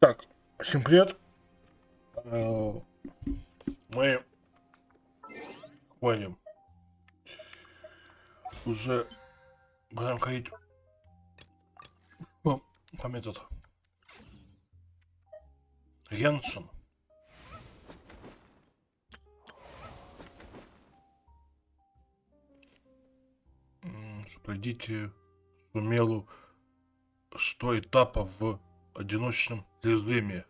Так, всем привет. Мы ходим. Уже будем ходить по метод Геншин. Пройдите сумелу 100 этапов в одиночном режиме.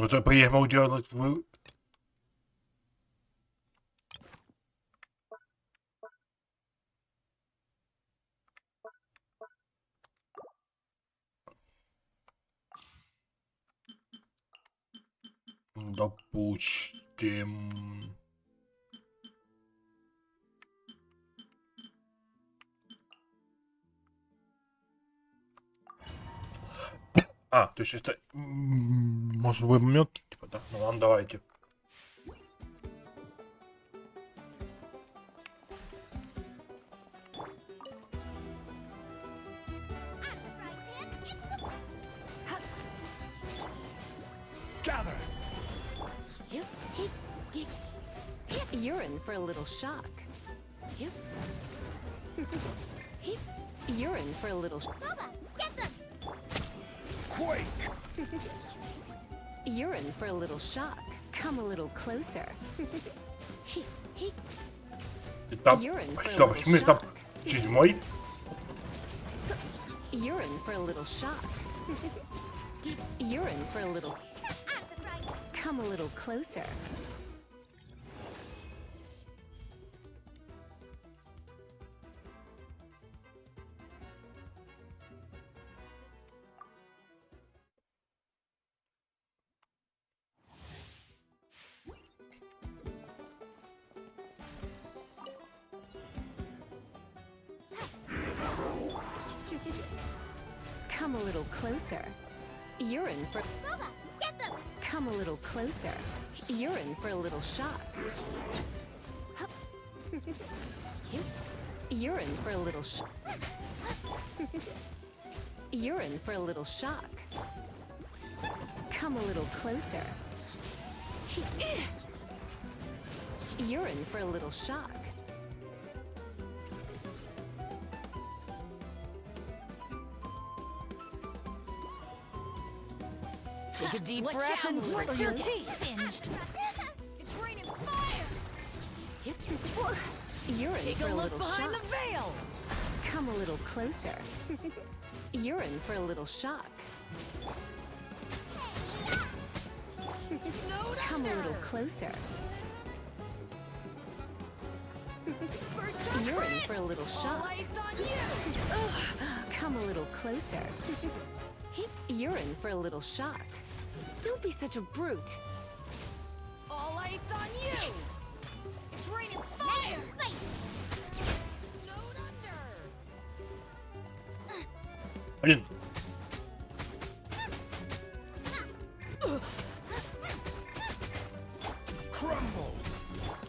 Это приехал делать вы. Допустим. То есть это может быть мед, типа, да? Ну ладно, давайте. You're in for a little shock. You're in for a little Boba, get them! Quake! You're in for a little shock. Come a little closer. Этап. You're in for a Что, little почему этап shock. 7? You're in for a little shock. You're in for a little. Out the fright! Come a little closer. Come a little closer. You're in for. Boba, get them! Come a little closer. You're in for a little shock. You're in for a little shock. You're in for a little shock. Come a little closer. You're in for a little shock. Take a deep Watch breath out, and little grit your goat. teeth. Singed. It's raining fire! You're in Take for a a look little behind shock. the veil. Come a little closer. You're in for a little shock. Snowed Come a under. little closer. Birds are You're in crisp. for a little All shock. ice on you. Come a little closer. You're in for a little shock. Don't be such a brute. All ice on you. It's raining Nice and spicy. Snowed under. Блин. Crumble.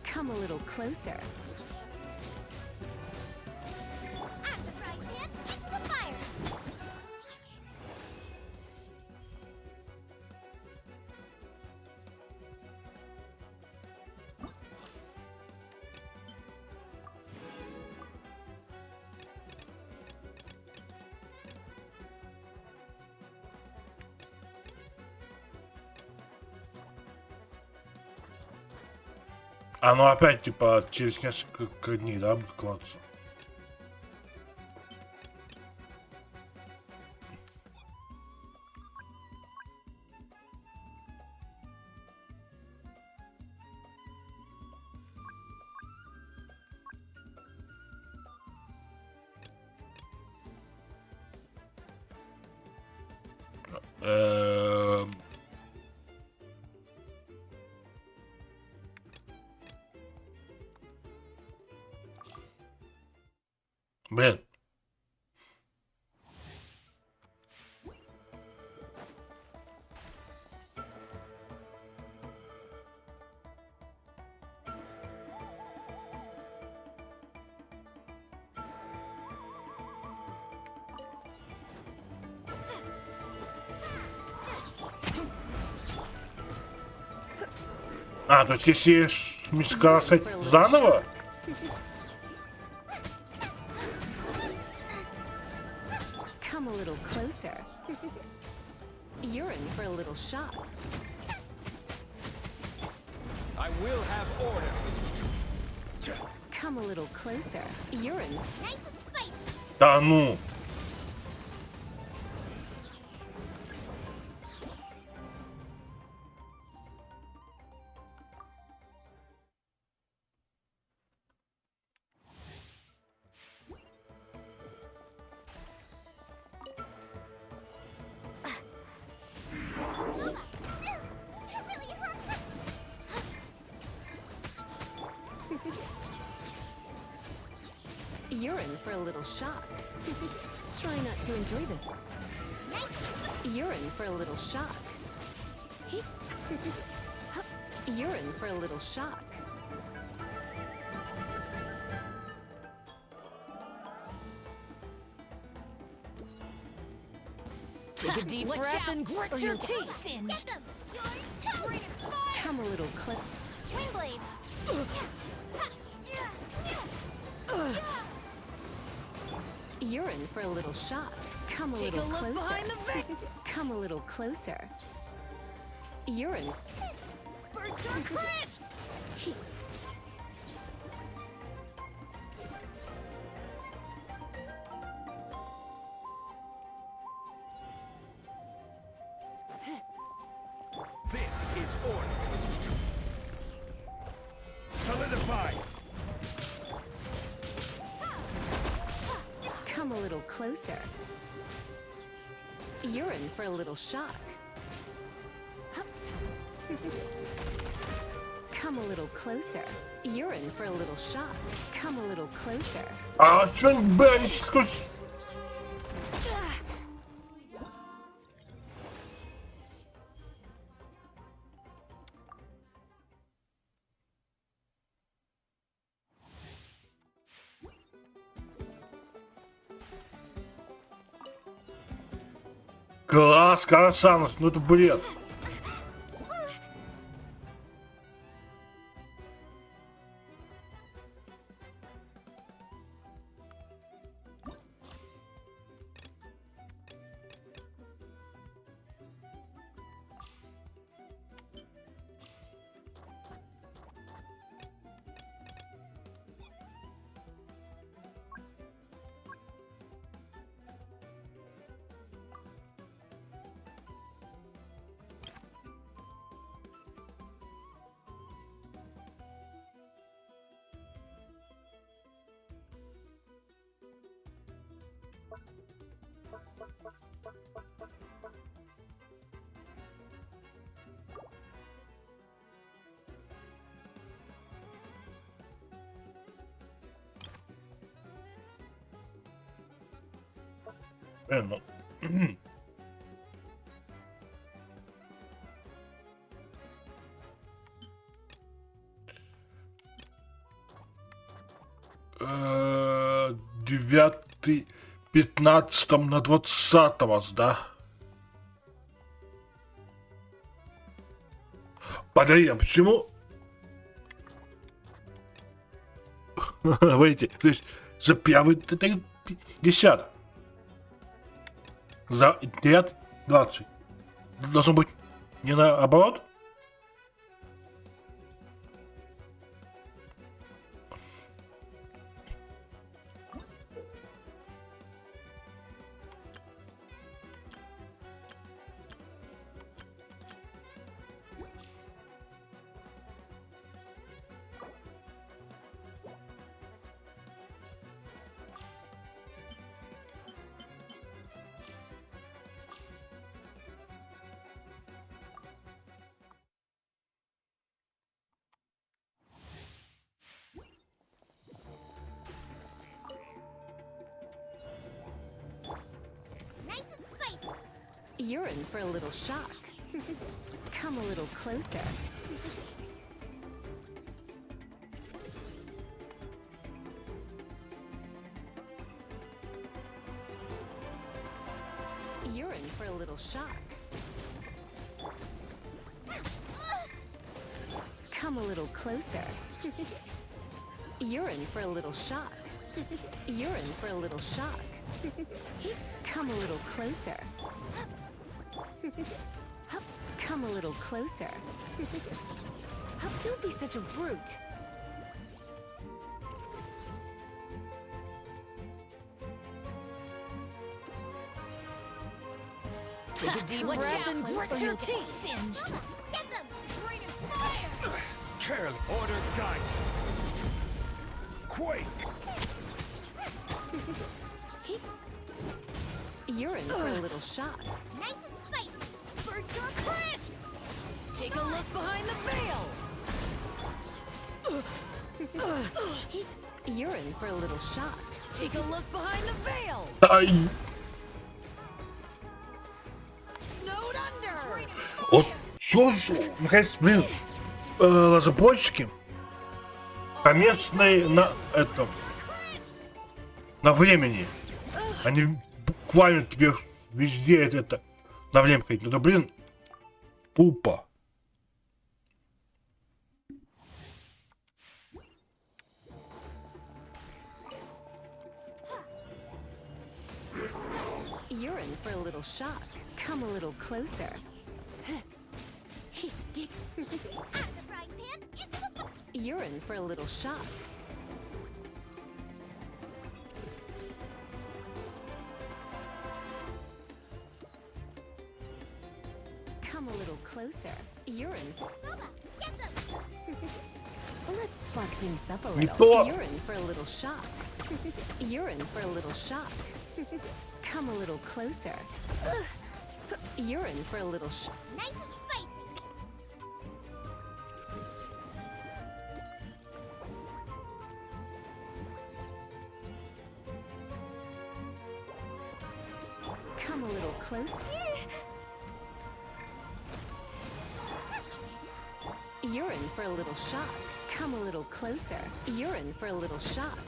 Come a little closer. Out of the frying pan, into the fire. Оно опять, типа, через несколько дней, да, будет клаться. Эм. Блин. А, то есть если скоросать заново? Come a little closer. You're in for a little shock. I will have order. Come a little closer. You're in. Nice and spicy. Да ну. It really hurts. You're in for a little shock. Try not to enjoy this. Nice. You're in for a little shock. You're in for a little shock. Take a deep Watch breath out, and grit or your you'll get teeth. Get singed. them. You're toast. Come a little closer. Swing blade. You're in for a little shock. Come a Take a little look closer. behind the veil. Come a little closer. You're in. Birds are crisp. This is order. Solidify. Come a little closer. You're in for a little shock. Come a little closer. You're in for a little shock. Come a little closer. А чё, блядь, сколько... Класс, Карасанов, ну это бред. Ну. Девятый, 15 на 20 вас, да? Подожди, а почему? Выйти, то есть за первый ты дают 50. За 9 20. Должно быть не наоборот? Nice and spicy. You're in for a little shock. Come a little closer. You're in for a little shock. Come a little closer. You're in for a little shock. You're in for a little shock. Come a little closer. Come a little closer. Don't be such a brute. Take a deep Watch breath out, and close grit or your you'll get teeth. singed. Get them! Rain of fire! Carefully. Order guide. Quake. You're in for a little shock. Nice and spicy. Burnt your crisp! Take a look behind the veil. You're in for a little shock. Take a look behind the veil. Ай, Snowed under. вот чё же, наконец, блин, разработчики помешанные на этом, на времени. Они буквально тебе везде это на время ходить. Ну да, блин, тупо. You're in for a little shock. Come a little closer. Out of the frying pan, into the fire! You're in for a little shock. Come a little closer. You're in. Booba, get them! Let's spark things up a Не little. то. You're in for a little shock. You're in for a little shock. Come a little closer. You're in for a little shock. Nice and spicy! Come a little closer. You're in for a little shock. Come a little closer. You're in for a little shock.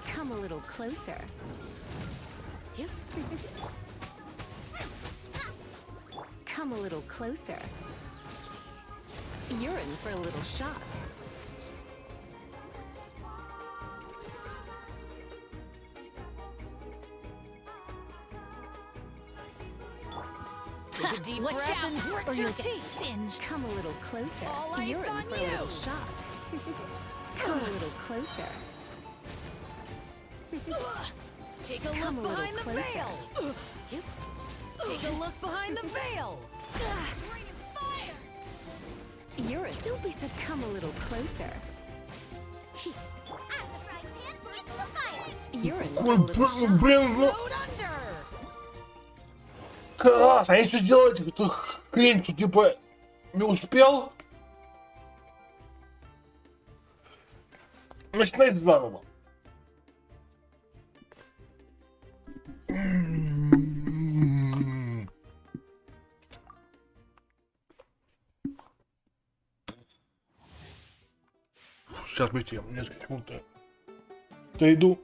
Come a little closer. Yep. Come a little closer. You're in for a little shock. Take a deep Watch breath out, and or grit you'll your get teeth. singed. Come a little closer. All eyes You're in on for a you. little shock. Come a little closer. Take a Come look a little behind the closer. veil. Yep. Take a look behind the veil. Rain of fire! You're in. Don't be such. Come a little closer. Out of the frying pan, into the fire! You're in for a Ой, little shock. блин, ну, Snowed under. Класс, а если сделать эту хрень, что типа не успел, начинай заново. Сейчас быстрее, несколько секунд. Дойду.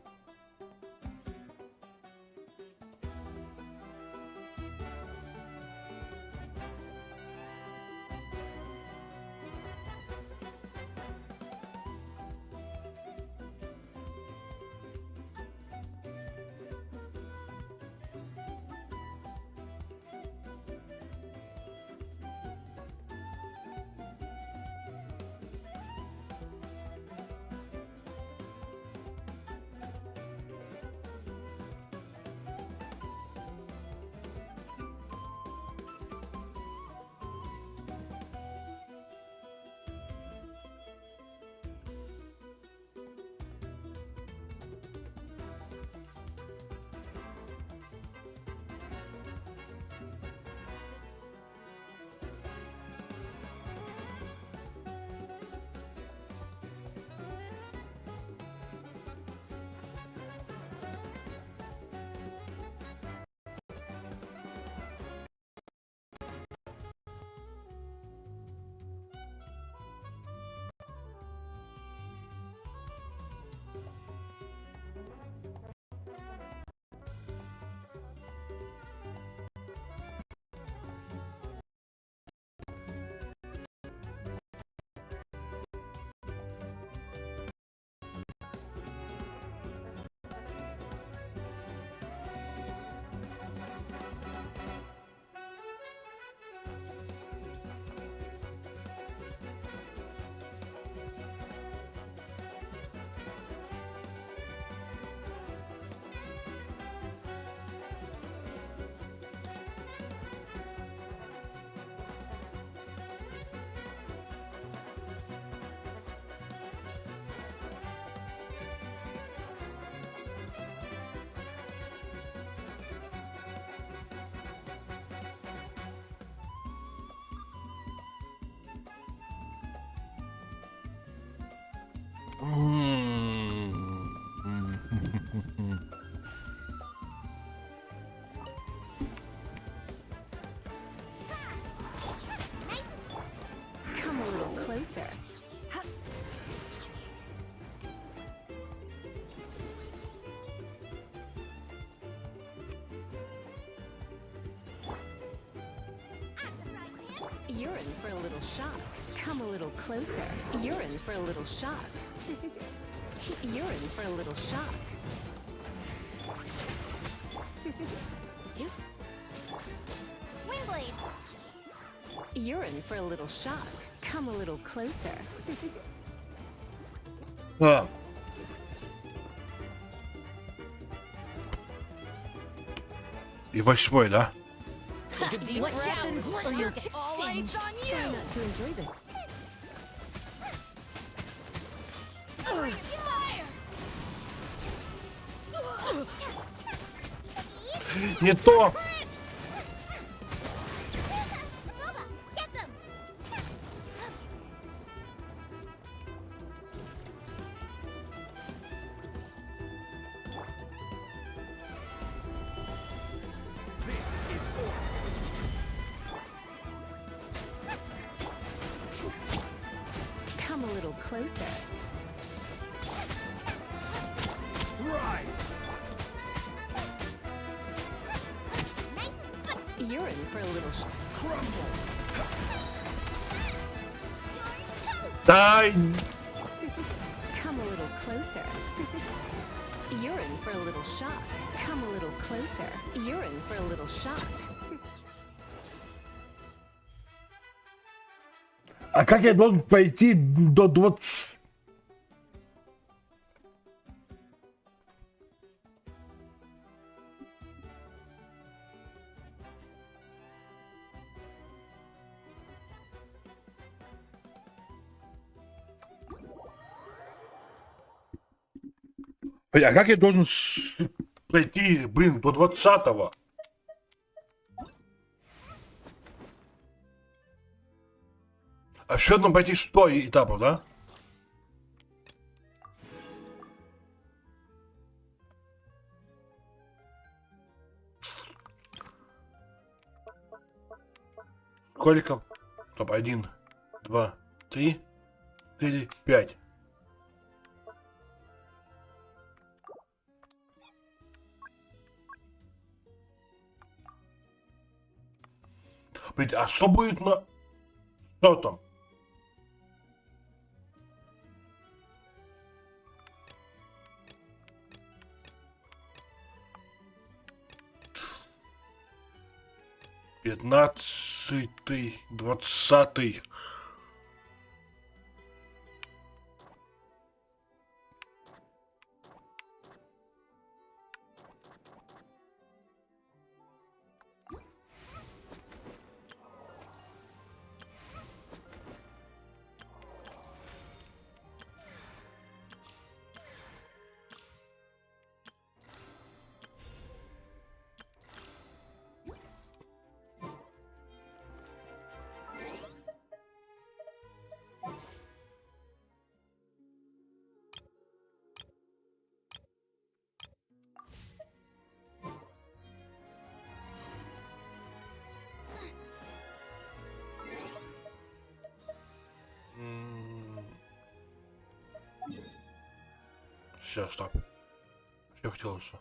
Come a little closer. You're in for a little shock. Come a little closer. You're in for a little shock. You're in for a little shock. Wing blade. You're in for a little shock. Come a little closer. А. И 8, да? Take a deep Watch breath out, and or grip. you'll get All eyes singed. on Try you. not to enjoy this. Fire! Не то! Boba, get them! This is order. Come a little closer. Rise! Nice and spicy. You're in for a little shock. Crumble! You're toast! Дай! Come a little closer. You're in for a little shock. Come a little closer. You're in for a little shock. А как я должен пойти до 20? А как я должен пройти, блин, до 20-го? А еще нам пройти 100 этапов, да? Сколько? Топ 1, 2, 3, 4, 5. Блин, а что будет на 100-м? Пятнадцатый, 20-й. Сейчас, стоп. Что хотелось?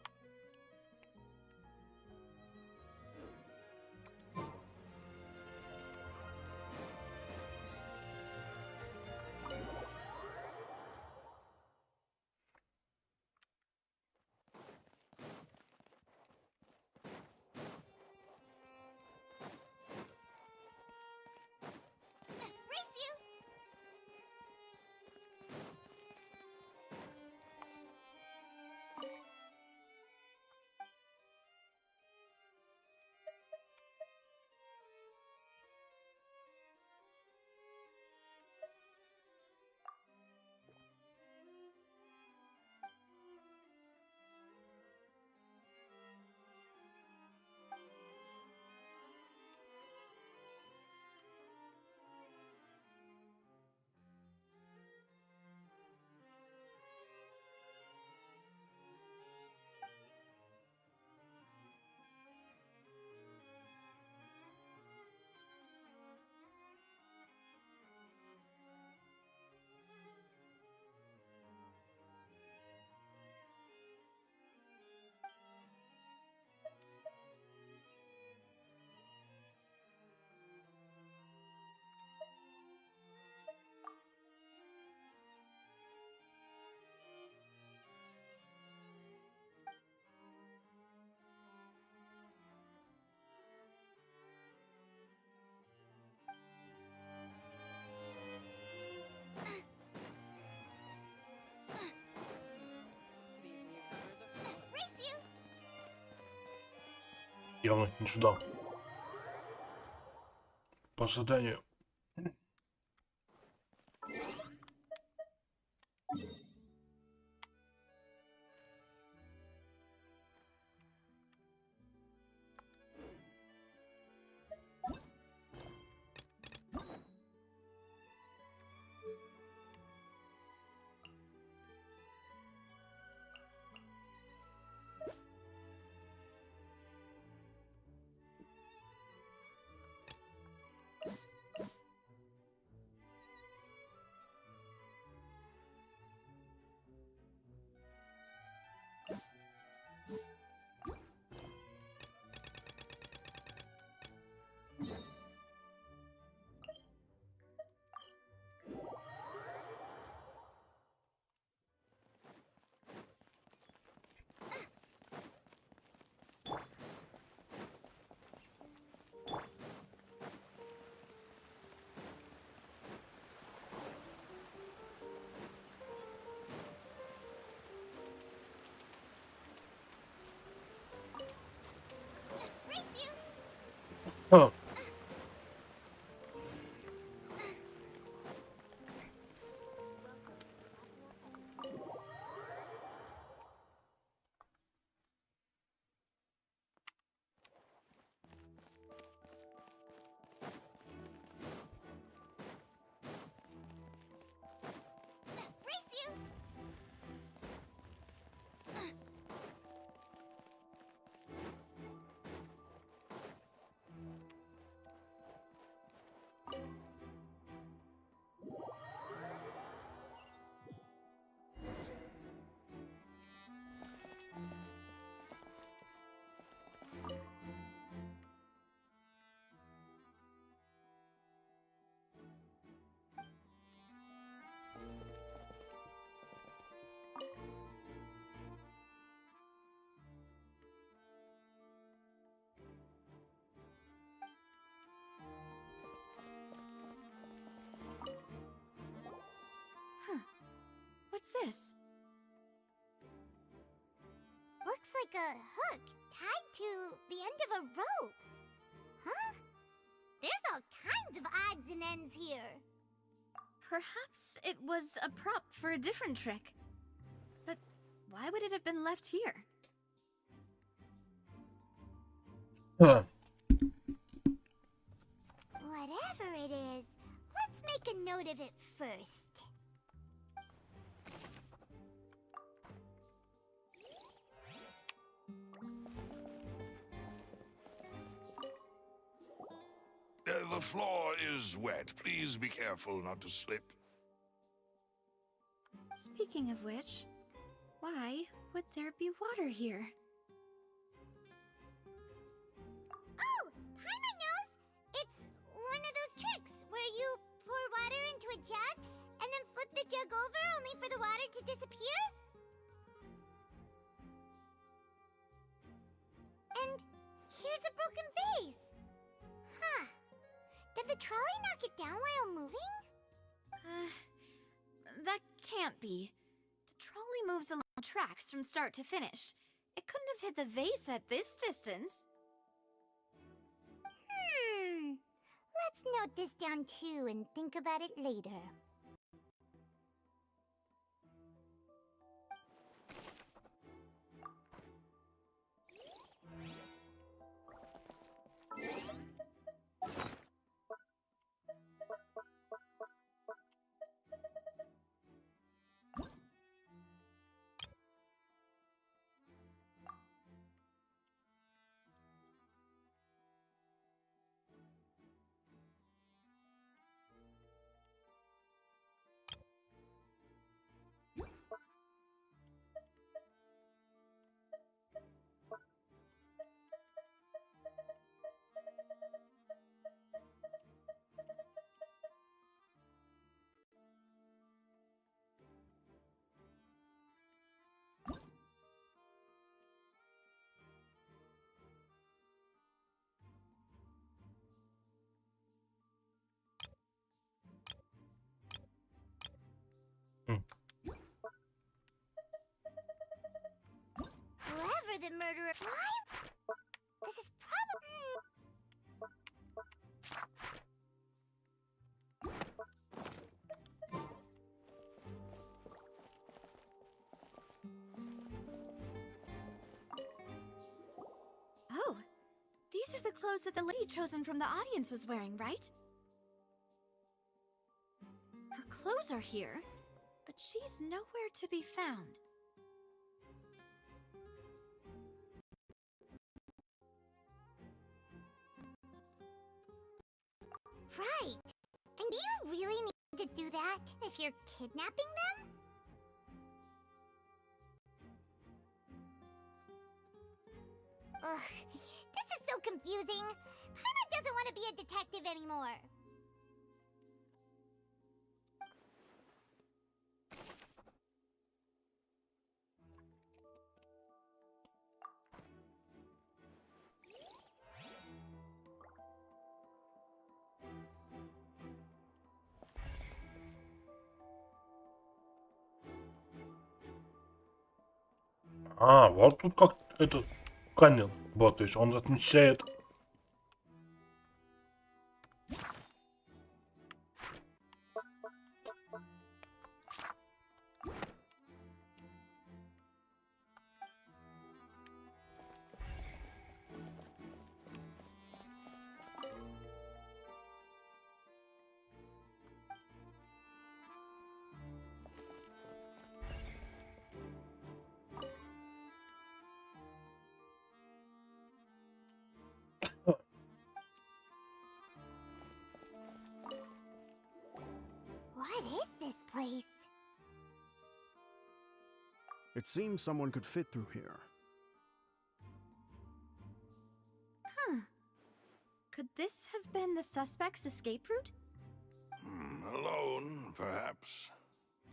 Race you! Race you! Явно не сюда. По заданию. Race you! А, What's this? Looks like a hook tied to the end of a rope. Huh? There's all kinds of odds and ends here. Perhaps it was a prop for a different trick. But why would it have been left here? Huh. Whatever it is, let's make a note of it first. The floor is wet. Please be careful not to slip. Speaking of which, why would there be water here? Oh, Paimon knows! It's one of those tricks where you pour water into a jug and then flip the jug over only for the water to disappear? And here's a broken vase. Huh. Did the trolley knock it down while moving? That can't be. The trolley moves along tracks from start to finish. It couldn't have hit the vase at this distance. Let's note this down too and think about it later. Whoever the murderer... Why? This is probably... Oh, these are the clothes that the lady chosen from the audience was wearing, right? Her clothes are here, but she's nowhere to be found. Right. And do you really need to do that if you're kidnapping them? Ugh, this is so confusing. Paimon doesn't want to be a detective anymore. А, вот тут как этот камень. Вот, то есть он отмечает. What is this place? It seems someone could fit through here. Huh. Could this have been the suspect's escape route? Alone, perhaps.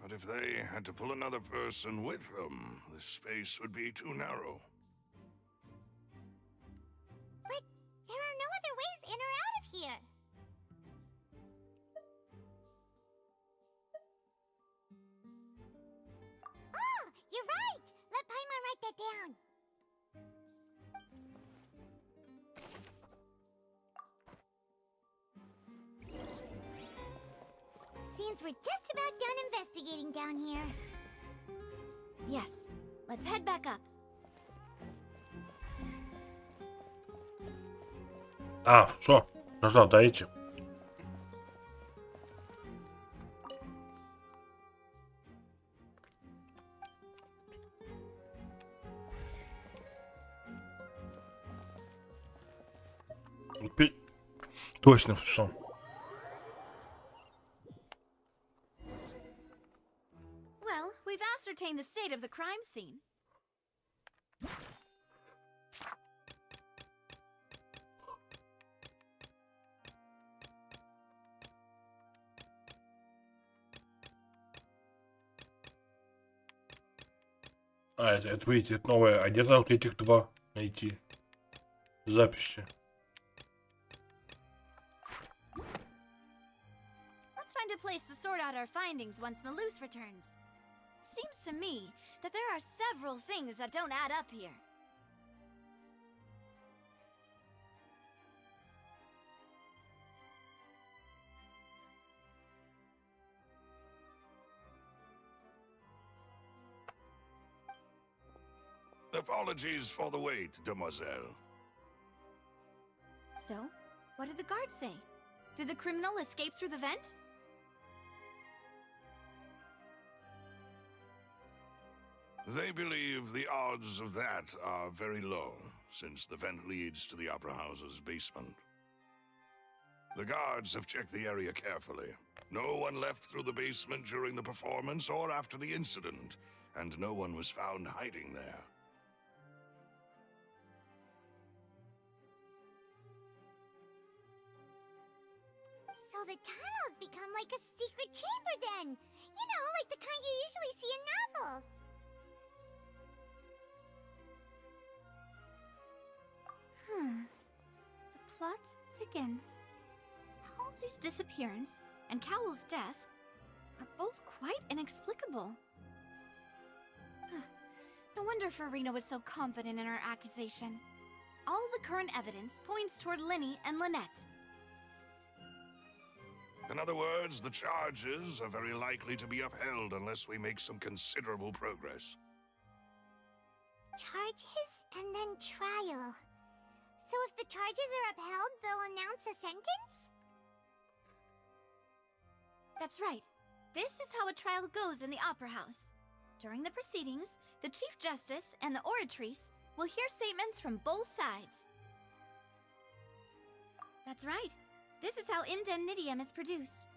But if they had to pull another person with them, the space would be too narrow. But there are no other ways in or out of here. means we're just about done investigating down here. Yes, let's head back up. А, что? Нажал, дайте. Точно что. Well, we've ascertained the state of the crime scene. А, это видите, это новое. А где там вот этих два найти? Записи. Let's find a place to sort out our findings once Malus returns. Seems to me that there are several things that don't add up here. Apologies for the wait, demoiselle. So, what did the guards say? Did the criminal escape through the vent? They believe the odds of that are very low, since the vent leads to the Opera House's basement. The guards have checked the area carefully. No one left through the basement during the performance or after the incident, and no one was found hiding there. So the tunnels become like a secret chamber then! You know, like the kind you usually see in novels! The plot thickens. Halsey's disappearance and Cowell's death are both quite inexplicable. No wonder Farina was so confident in her accusation. All the current evidence points toward Linny and Lynette. In other words, the charges are very likely to be upheld unless we make some considerable progress. Charges and then trial. So if the charges are upheld, they'll announce a sentence? That's right. This is how a trial goes in the Opera House. During the proceedings, the Chief Justice and the Oratrice will hear statements from both sides. That's right. This is how indemnitium is produced.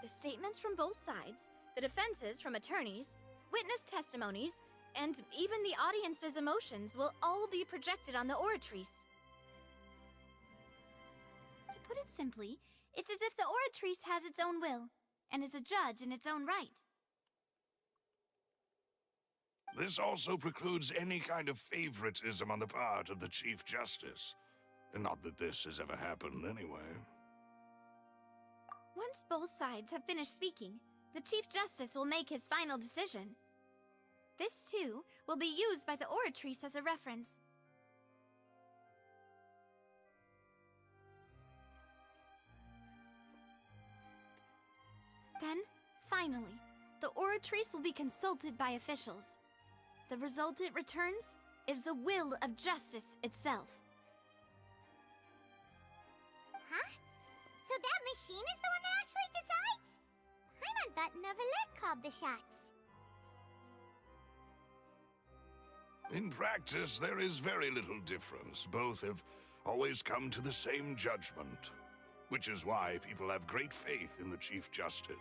The statements from both sides, the defenses from attorneys, witness testimonies, and even the audience's emotions will all be projected on the Oratrice. To put it simply, it's as if the Oratrice has its own will, and is a judge in its own right. This also precludes any kind of favoritism on the part of the Chief Justice. And not that this has ever happened anyway. Once both sides have finished speaking, the Chief Justice will make his final decision. This, too, will be used by the Oratrice as a reference. Then, finally, the Oratrice will be consulted by officials. The result it returns is the will of justice itself. Huh? So that machine is the one that actually decides? Paimon thought Neuvillette called the shots. In practice, there is very little difference. Both have always come to the same judgment, which is why people have great faith in the Chief Justice.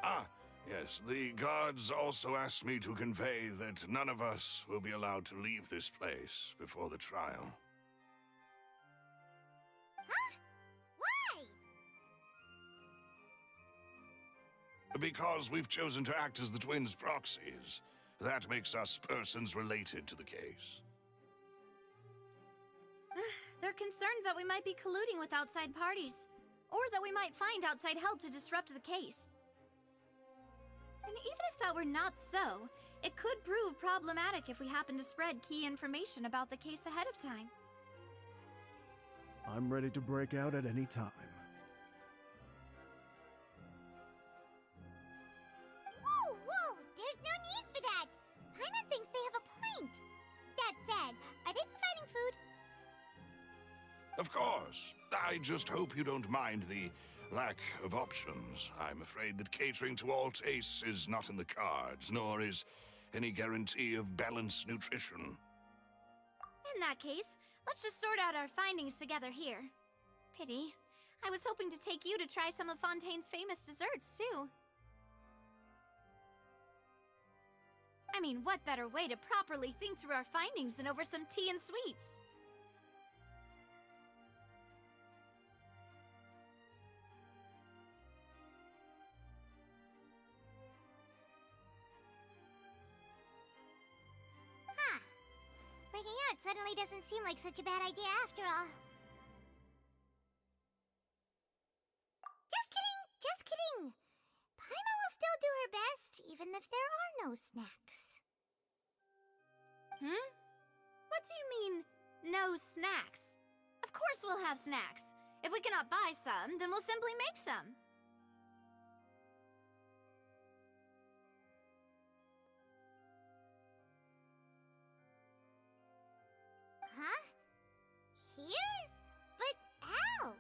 Ah, yes, the guards also asked me to convey that none of us will be allowed to leave this place before the trial. Huh? Why? Because we've chosen to act as the twins' proxies. That makes us persons related to the case. They're concerned that we might be colluding with outside parties, or that we might find outside help to disrupt the case. And even if that were not so, it could prove problematic if we happen to spread key information about the case ahead of time. I'm ready to break out at any time. Of course. I just hope you don't mind the lack of options. I'm afraid that catering to all tastes is not in the cards, nor is any guarantee of balanced nutrition. In that case, let's just sort out our findings together here. Pity. I was hoping to take you to try some of Fontaine's famous desserts, too. I mean, what better way to properly think through our findings than over some tea and sweets? Huh. Breaking out suddenly doesn't seem like such a bad idea after all. Just kidding! Just kidding! Paima will still do her best, even if there are no snacks. Hmm? What do you mean, no snacks? Of course we'll have snacks. If we cannot buy some, then we'll simply make some. Huh? Here? But how?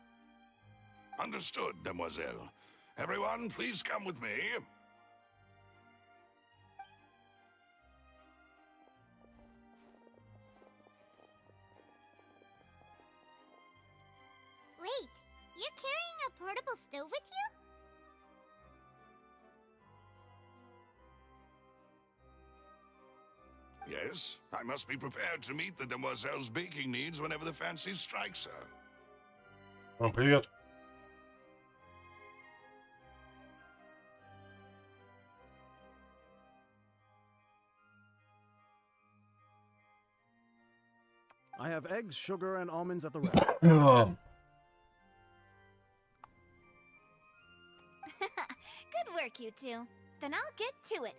Understood, Demoiselle. Everyone, please come with me. Wait, you're carrying a portable stove with you? Yes, I must be prepared to meet the Demoiselle's baking needs whenever the fancy strikes her. О, привет. I have eggs, sugar, and almonds at the ready. Good work, you two. Then I'll get to it.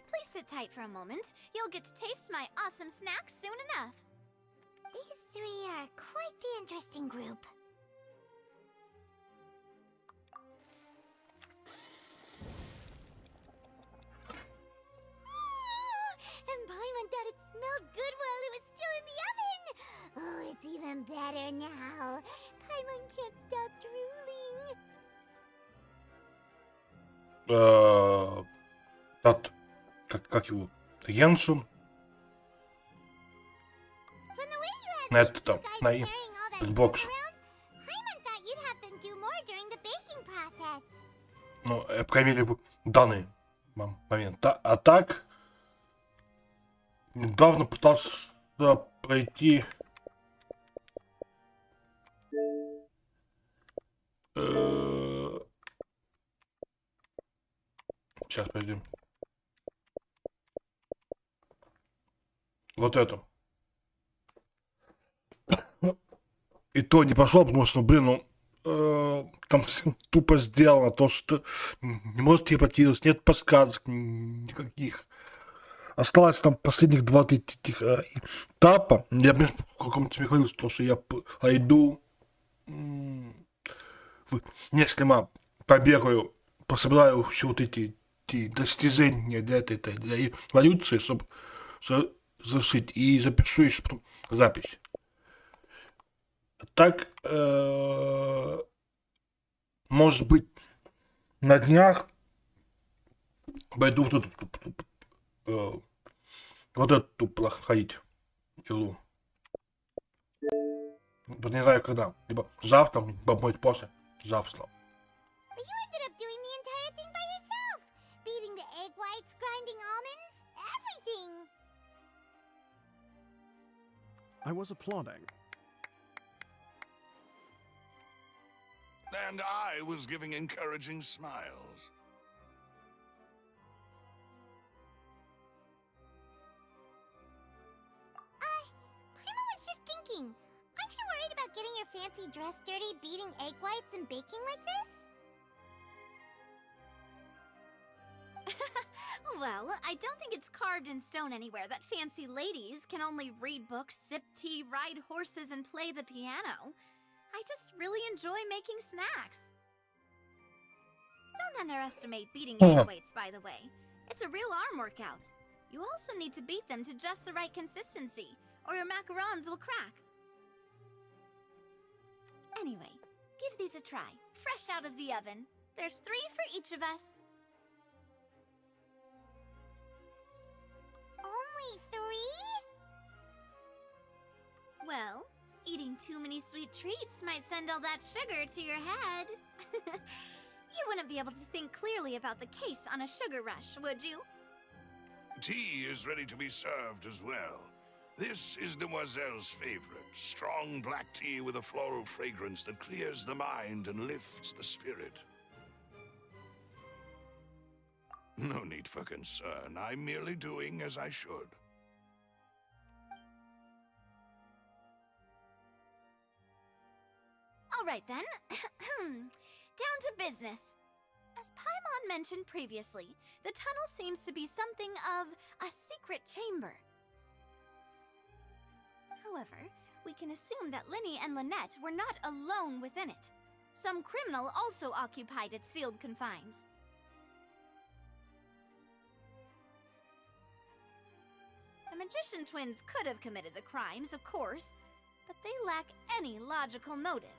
Please sit tight for a moment. You'll get to taste my awesome snacks soon enough. These three are quite the interesting group. And Paimon thought it smelled good while it was still in the oven. Oh, it's even better now. Paimon can't stop drooling. Как его? Геншин? From the way you На had these это two там, guys на carrying all that Xbox. stuff around, Paimon thought you'd have them do more during the baking process. Ну, проверили в данный момент. А так, недавно пытался пройти сейчас пойдем. Вот это. И то не пошло, потому что, там тупо сделано то, что не может телепортироваться, нет подсказок никаких. Осталось там последних 2-3 этапа. Я в каком-то тебе говорил, что я пойду несколько мап побегаю, пособираю все вот эти достижения для эволюции, чтобы завершить, и запишу еще потом запись. Так, может быть, на днях пойду вот эту проходить игру. Вот не знаю когда. Либо завтра, либо может после завтра. But you ended up doing the entire thing by yourself. Beating the egg whites, grinding almonds, everything. I was applauding. And I was giving encouraging smiles. Paimon was just thinking. Aren't you worried about getting your fancy dress dirty, beating egg whites, and baking like this? Well, I don't think it's carved in stone anywhere that fancy ladies can only read books, sip tea, ride horses, and play the piano. I just really enjoy making snacks. Don't underestimate beating egg whites, by the way. It's a real arm workout. You also need to beat them to just the right consistency, or your macarons will crack. Anyway, give these a try. Fresh out of the oven. There's 3 for each of us. Only 3? Well, eating too many sweet treats might send all that sugar to your head. You wouldn't be able to think clearly about the case on a sugar rush, would you? Tea is ready to be served as well. This is Demoiselle's favorite, strong black tea with a floral fragrance that clears the mind and lifts the spirit. No need for concern. I'm merely doing as I should. All right then. Down to business. As Paimon mentioned previously, the tunnel seems to be something of a secret chamber. However, we can assume that Linny and Lynette were not alone within it. Some criminal also occupied its sealed confines. The magician twins could have committed the crimes, of course, but they lack any logical motive.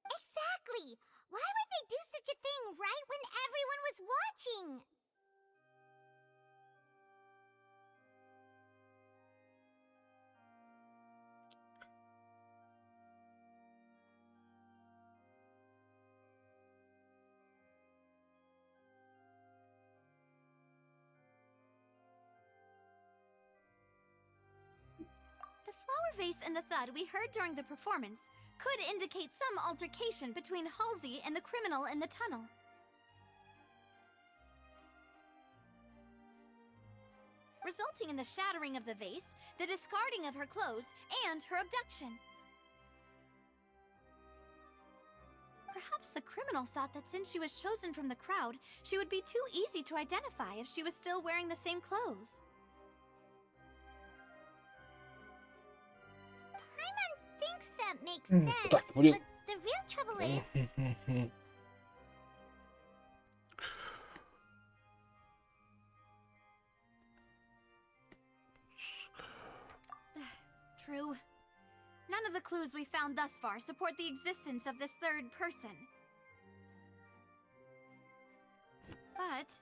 Exactly! Why would they do such a thing right when everyone was watching? The flower vase and the thud we heard during the performance could indicate some altercation between Halsey and the criminal in the tunnel. Resulting in the shattering of the vase, the discarding of her clothes, and her abduction. Perhaps the criminal thought that since she was chosen from the crowd, she would be too easy to identify if she was still wearing the same clothes. Paimon thinks that makes sense, так, but блин. the real trouble is... True. None of the clues we found thus far support the existence of this third person. But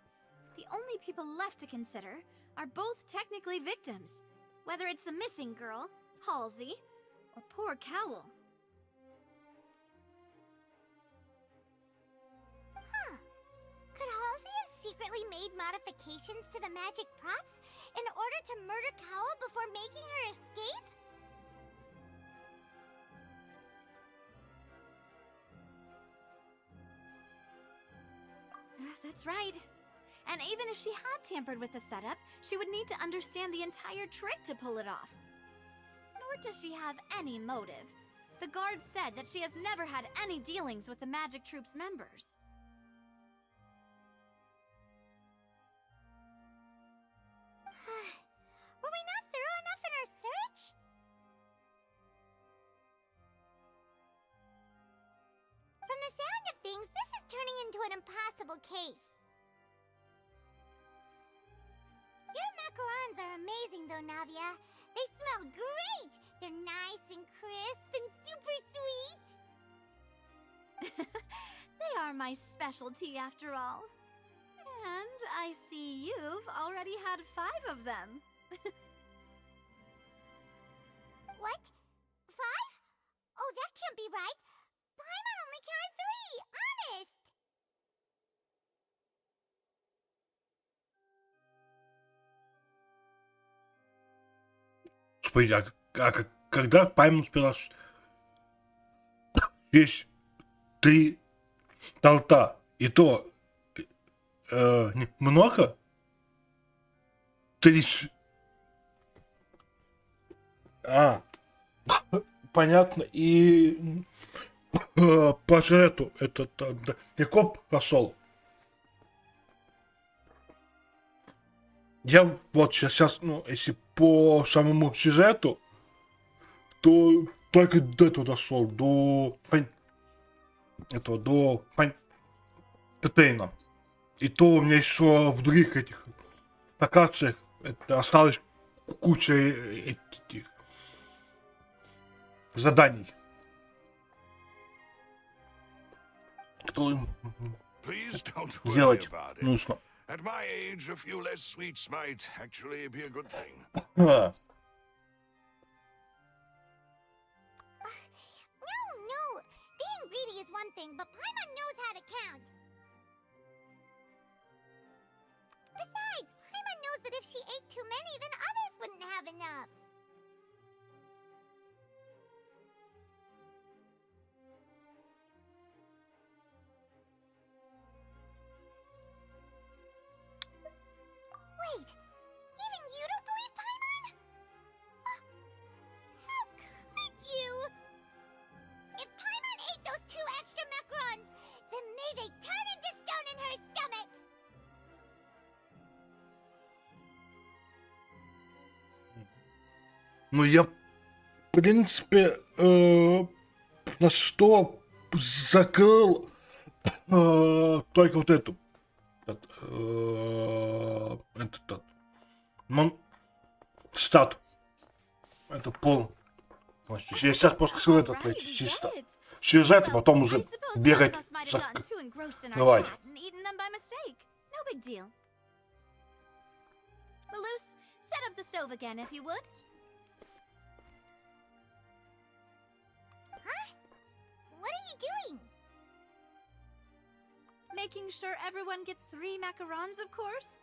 the only people left to consider are both technically victims, whether it's the missing girl, Halsey, or poor Cowl. Huh. Could Halsey have secretly made modifications to the magic props in order to murder Cowl before making her escape? That's right. And even if she had tampered with the setup, she would need to understand the entire trick to pull it off. Nor does she have any motive. The guard said that she has never had any dealings with the Magic Troop's members. Were we not thorough enough in our search? From the sound of things, this is turning into an impossible case. Your macarons are amazing though, Navia. They smell great! They're nice and crisp and super sweet! They are my specialty after all. And I see you've already had 5 of them. What? 5? Oh, that can't be right! Paimon only counted 3! Honest! Господи, когда Паймон успела съесть 3 торта? И то много? 3... понятно. И по сюжету этот далеко пошел. Я вот сейчас, ну, если по самому сюжету, то только до этого дошел, до этого, до Петейна. И то у меня еще в других этих локациях это осталось куча этих заданий, которые Please don't worry делать about it. нужно. At my age, a few less sweets might actually be a good thing. А, No. Being greedy is one thing, but Paimon knows how to count. Besides, Paimon knows that if she ate too many, then others wouldn't have enough. Wait, even you don't believe Paimon? How could you? If Paimon ate those 2 extra macarons, then may they turn into stone in her stomach! ну я, в принципе, на что закрыл только вот эту. Этот, стат. Это пол. Я сейчас просто все это Alright, эти we чисто. get it. Через это Well, потом I уже suppose one of бегать. us might have gotten too engrossed in our Давай. chat and eaten them by mistake. No big deal. Malus, set up the stove again if you would. Huh? What are you doing? Making sure everyone gets 3 macarons, of course.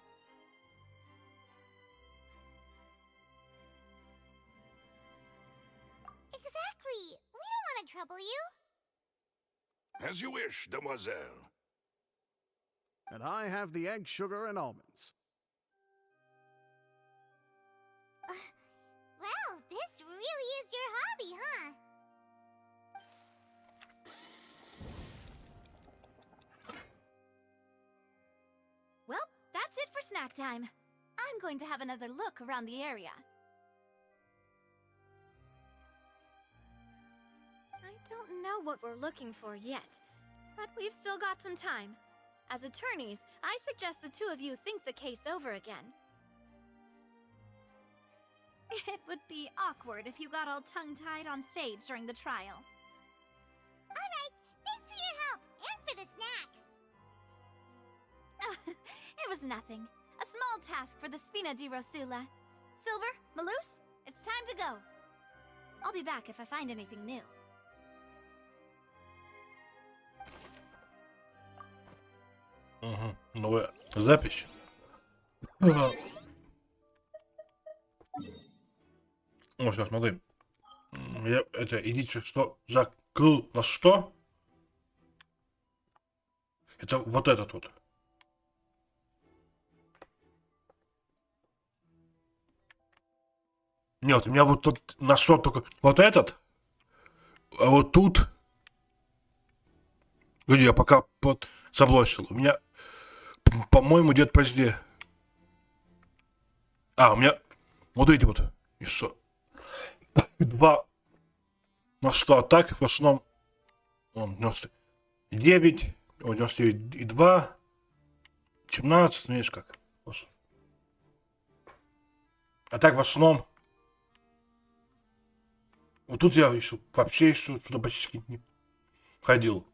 Exactly. We don't want to trouble you. As you wish, demoiselle. And I have the egg, sugar, and almonds. Well, this really is your hobby, huh? Well, that's it for snack time. I'm going to have another look around the area. I don't know what we're looking for yet, but we've still got some time. As attorneys, I suggest the 2 of you think the case over again. It would be awkward if you got all tongue-tied on stage during the trial. Alright, thanks for your help, and for the snacks. It was nothing. A small task for the Spina di Rosula. Silver, Malus, it's time to go. I'll be back if I find anything new. Угу. Новая запись. Ага. О, сейчас, смотри. Я, это, идите, что, закрыл на что? Это вот этот вот. Нет, у меня вот тут на что только вот этот. А вот тут. Где я пока вот забросил. У меня, по-моему, где-то позднее. А, у меня вот эти вот. И что? 2 на 100 атак, в основном он 99, 99,2, 17, ну видишь как. А так в основном вот тут я еще вообще еще сюда почти не ходил.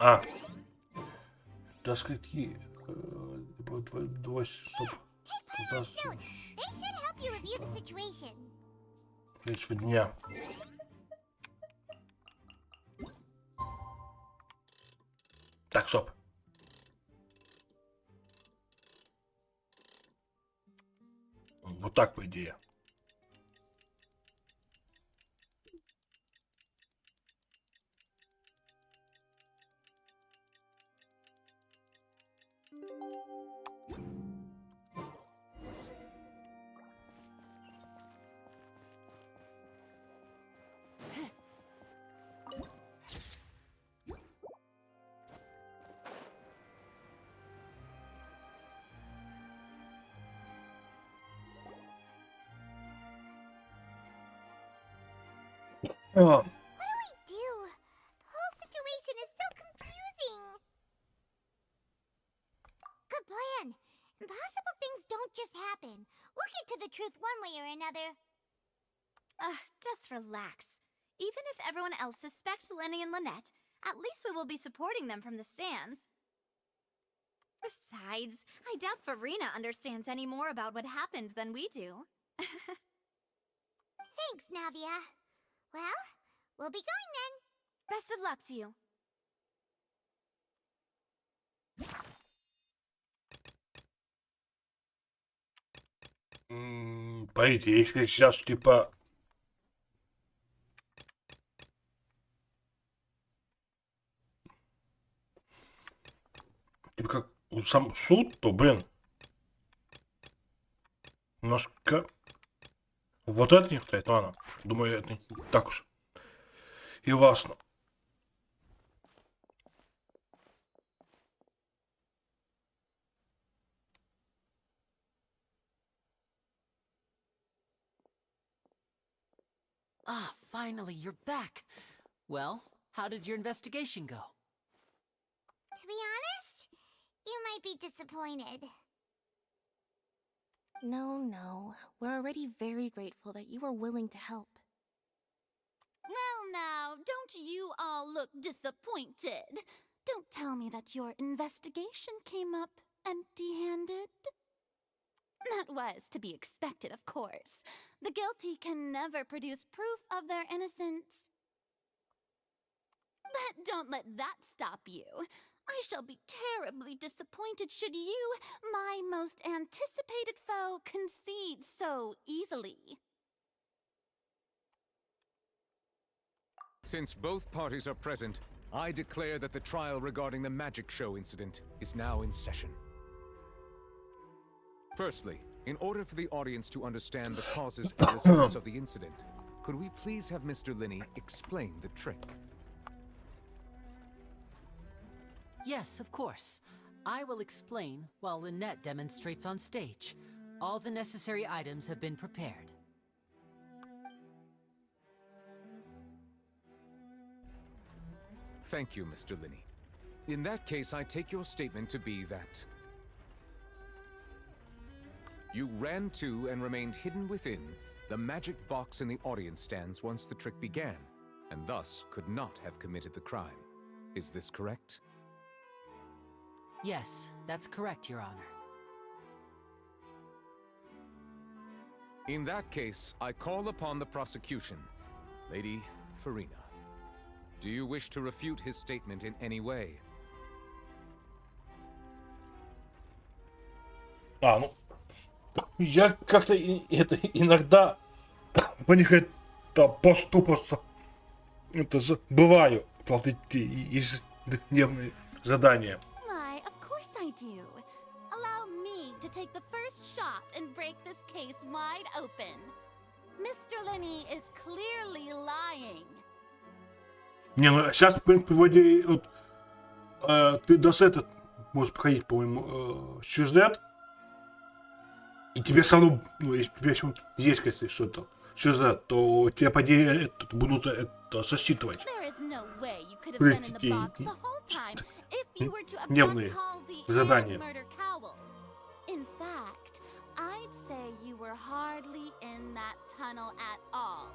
А, das какие? Давай, стоп. Notes. They should help you review the situation. Следующего дня. Так, стоп. Вот так, по идее. А, What do? The whole situation is so confusing. Good plan. Impossible things don't just happen. We'll get to the truth one way or another. Just relax. Even if everyone else suspects Lenny and Lynette, at least we will be supporting them from the stands. Besides, I doubt Farina understands any more about what happened than we do. Thanks, Navia. Well, we'll be going then. Best of luck to you. По идее, если сейчас, типа... Типа как сам суд, то, блин... Немножко... Вот это не хватает, ладно. Думаю, это не так уж и важно. Ah, finally, you're back. Well, how did your investigation go? To be honest, you might be disappointed. No. We're already very grateful that you were willing to help. Well, now, don't you all look disappointed. Don't tell me that your investigation came up empty-handed. That was to be expected, of course. The guilty can never produce proof of their innocence. But don't let that stop you. I shall be terribly disappointed should you, my most anticipated foe, concede so easily. Since both parties are present, I declare that the trial regarding the magic show incident is now in session. Firstly, in order for the audience to understand the causes and results of the incident, could we please have Mr. Linney explain the trick? Yes, of course. I will explain while Lynette demonstrates on stage. All the necessary items have been prepared. Thank you, Mr. Linney. In that case, I take your statement to be that you ran to and remained hidden within the magic box in the audience stands once the trick began, and thus could not have committed the crime. Is this correct? Yes, that's correct, Your Honor. In that case, I call upon the prosecution. Lady Farina, do you wish to refute his statement in any way? Ну, я как-то это иногда по них это поступаться это забываю платить ежедневные задания. Why, of course I do. Allow me to take the first shot and break this case wide open. Mr. Linney is clearly lying. Не, ну сейчас вроде вот ты до сета можешь проходить, по-моему, сюжет, и тебе все равно, ну, если у тебя еще есть, если что-то сюжет, то тебе по идее это будут это засчитывать. There is no way you could have been in the box the whole time if you were to abduct Дневные Halsey задания. and murder Cowell. In fact, I'd say you were hardly in that tunnel at all.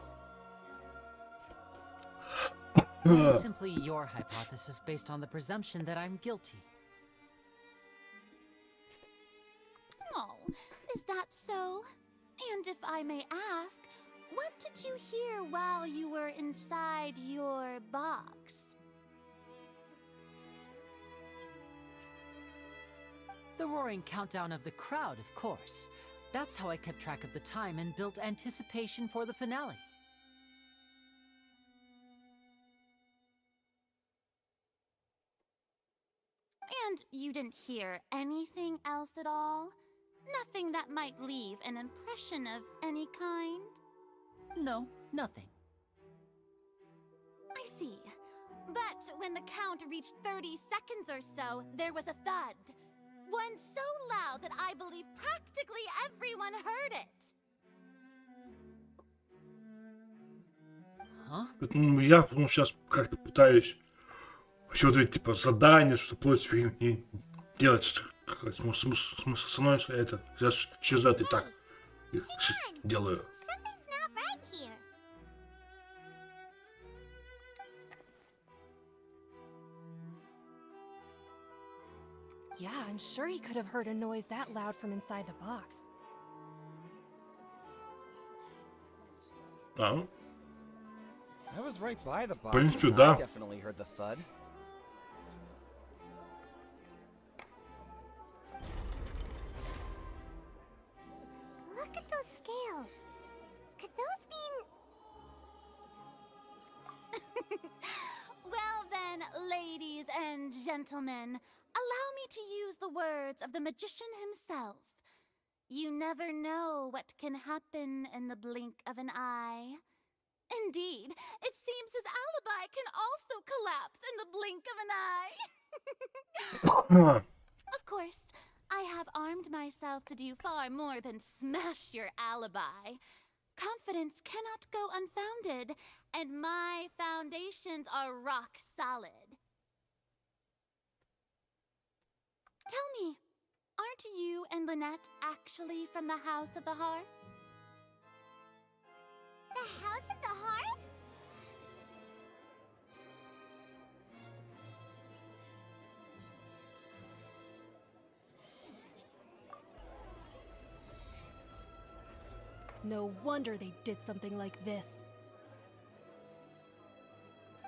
That is simply your hypothesis based on the presumption that I'm guilty. Oh, is that so? And if I may ask, what did you hear while you were inside your box? The roaring countdown of the crowd, of course. That's how I kept track of the time and built anticipation for the finale. And you didn't hear anything else at all? Nothing that might leave an impression of any kind? No, nothing. I see. But when the count reached 30 seconds or so, there was a thud. One so loud that I believe practically everyone heard it. Поэтому я сейчас как-то пытаюсь все вот эти типа задания, что против не делать. Смысл становится это. Сейчас исчезает и так. Их делаю. Something's not right here. Yeah, I'm sure he could have heard a noise that loud from inside the box. А, I was right by the box. принципе, and да. I definitely heard the thud. Look at those scales. Could those mean... Well then, ladies and gentlemen, allow me to use the words of the magician himself. You never know what can happen in the blink of an eye. Indeed, it seems his alibi can also collapse in the blink of an eye. Of course, I have armed myself to do far more than smash your alibi. Confidence cannot go unfounded, and my foundations are rock solid. Tell me, aren't you and Lynette actually from the House of the Hearth? The House of the Hearth? No wonder they did something like this.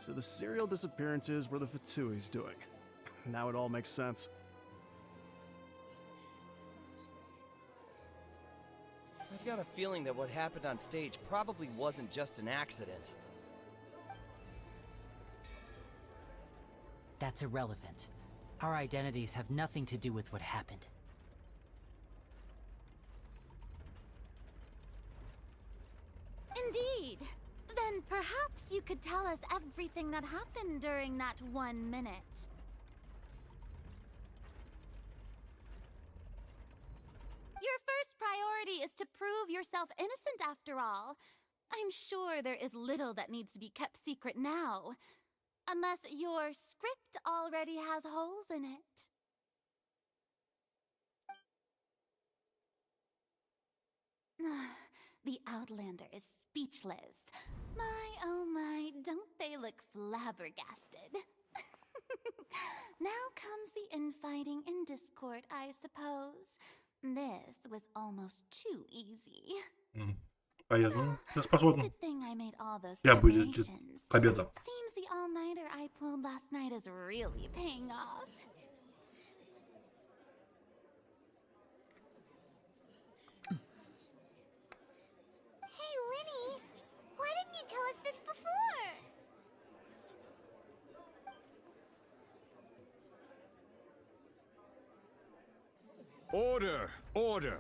So the serial disappearances were the Fatsui's doing. Now it all makes sense. I've got a feeling that what happened on stage probably wasn't just an accident. That's irrelevant. Our identities have nothing to do with what happened. Indeed. Then perhaps you could tell us everything that happened during that 1 minute. Your first priority is to prove yourself innocent after all. I'm sure there is little that needs to be kept secret now. Unless your script already has holes in it. The Outlander is speechless. My, oh my, don't they look flabbergasted? Now comes the infighting and discord, I suppose. This was almost too easy. Понятно. Сейчас посмотрим. Good thing I made all those Я будет preparations. победа. Seems the all-nighter I pulled last night is really paying off. Hey, Linny! Why didn't you tell us this before? Order! Order!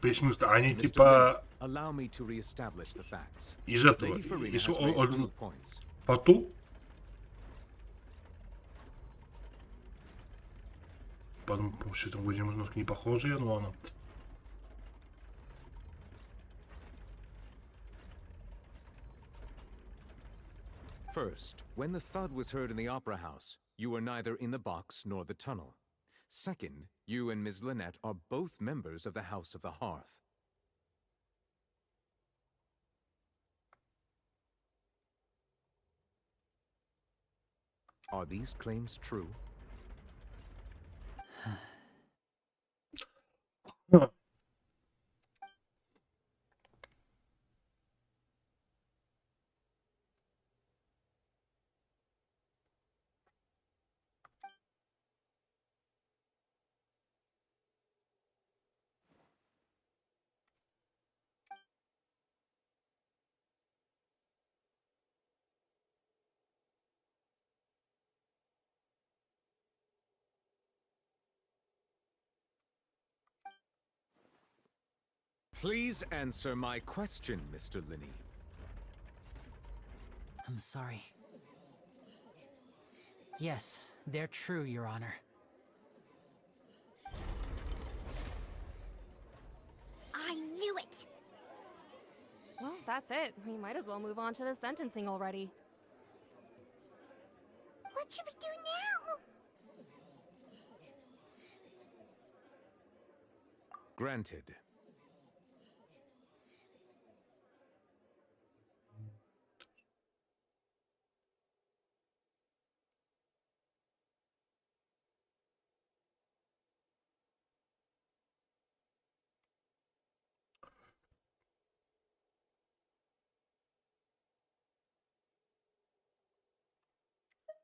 Бессмысленно. Они Mr. типа Lin, allow me to reestablish the facts. из этого. Lady Farina Из has raised 2 он points. поту. Потом, что там будем немножко не похожие, но ладно. First, when the thud was heard in the Opera House, you were neither in the box nor the tunnel. Second, you and Ms. Lynette are both members of the House of the Hearth. Are these claims true? Please answer my question, Mr. Linney. I'm sorry. Yes, they're true, Your Honor. I knew it! Well, that's it, we might as well move on to the sentencing already. What should we do now? Granted.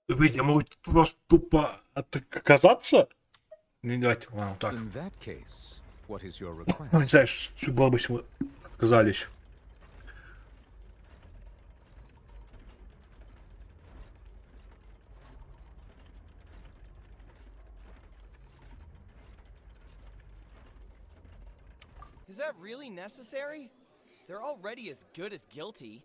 Видите, могут просто тупо отказаться? Не давайте, ладно, так. In that case, what is your Не request? знаю, что было бы, если мы отказались. Is that really necessary? They're already as good as guilty.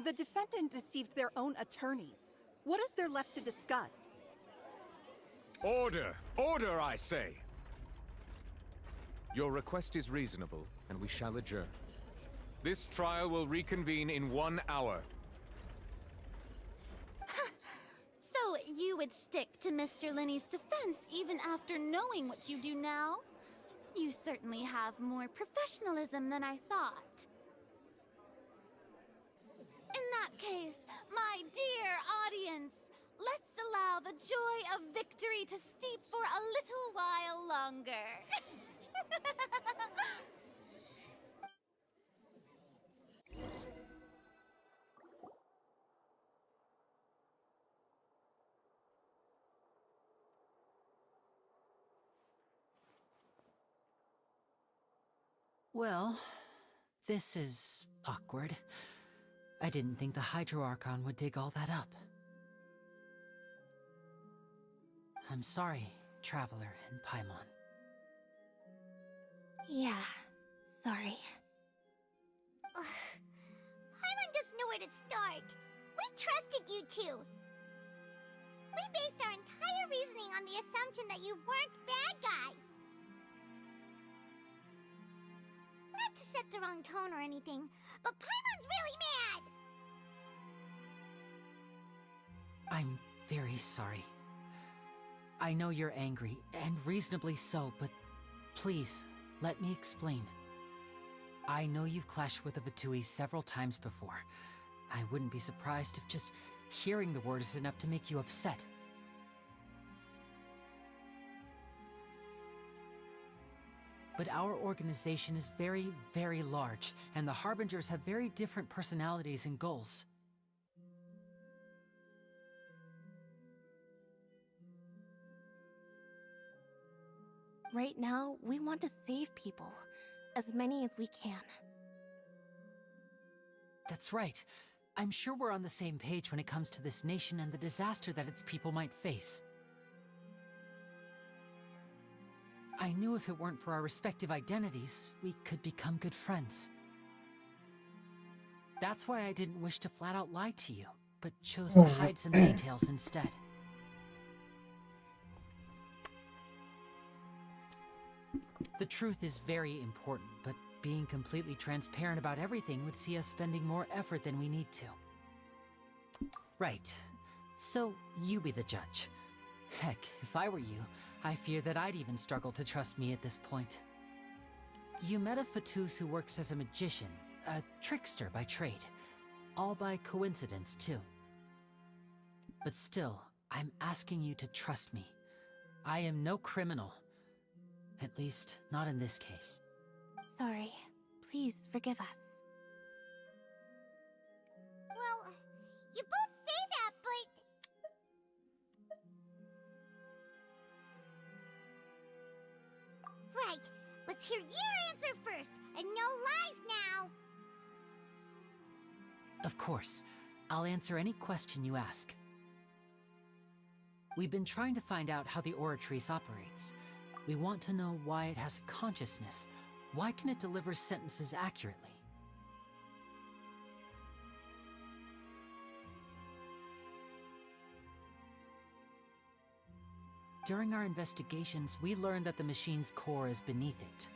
The defendant deceived their own attorneys. What is there left to discuss? Order! Order, I say! Your request is reasonable, and we shall adjourn. This trial will reconvene in 1 hour. So you would stick to Mr. Linney's defense even after knowing what you do now? You certainly have more professionalism than I thought. In that case, my dear audience, let's allow the joy of victory to steep for a little while longer. Well, this is awkward. I didn't think the Hydro Archon would dig all that up. I'm sorry, Traveler and Paimon. Yeah, sorry. Paimon doesn't know where to start. We trusted you two. We based our entire reasoning on the assumption that you weren't bad guys. Not to set the wrong tone or anything, but Paimon's really mad! I'm very sorry. I know you're angry, and reasonably so, but please, let me explain. I know you've clashed with the Fatui several times before. I wouldn't be surprised if just hearing the word is enough to make you upset. But our organization is very, very large, and the Harbingers have very different personalities and goals. Right now, we want to save people. As many as we can. That's right. I'm sure we're on the same page when it comes to this nation and the disaster that its people might face. I knew if it weren't for our respective identities, we could become good friends. That's why I didn't wish to flat out lie to you, but chose to hide some details instead. The truth is very important, but being completely transparent about everything would see us spending more effort than we need to. Right. So, you be the judge. Heck, if I were you, I fear that I'd even struggle to trust me at this point. You met a Fatus who works as a magician, a trickster by trade. All by coincidence, too. But still, I'm asking you to trust me. I am no criminal. At least, not in this case. Sorry. Please forgive us. Well, you both say that, but... Right. Let's hear your answer first, and no lies now! Of course. I'll answer any question you ask. We've been trying to find out how the Oratrice operates. We want to know why it has a consciousness. Why can it deliver sentences accurately? During our investigations, we learned that the machine's core is beneath it.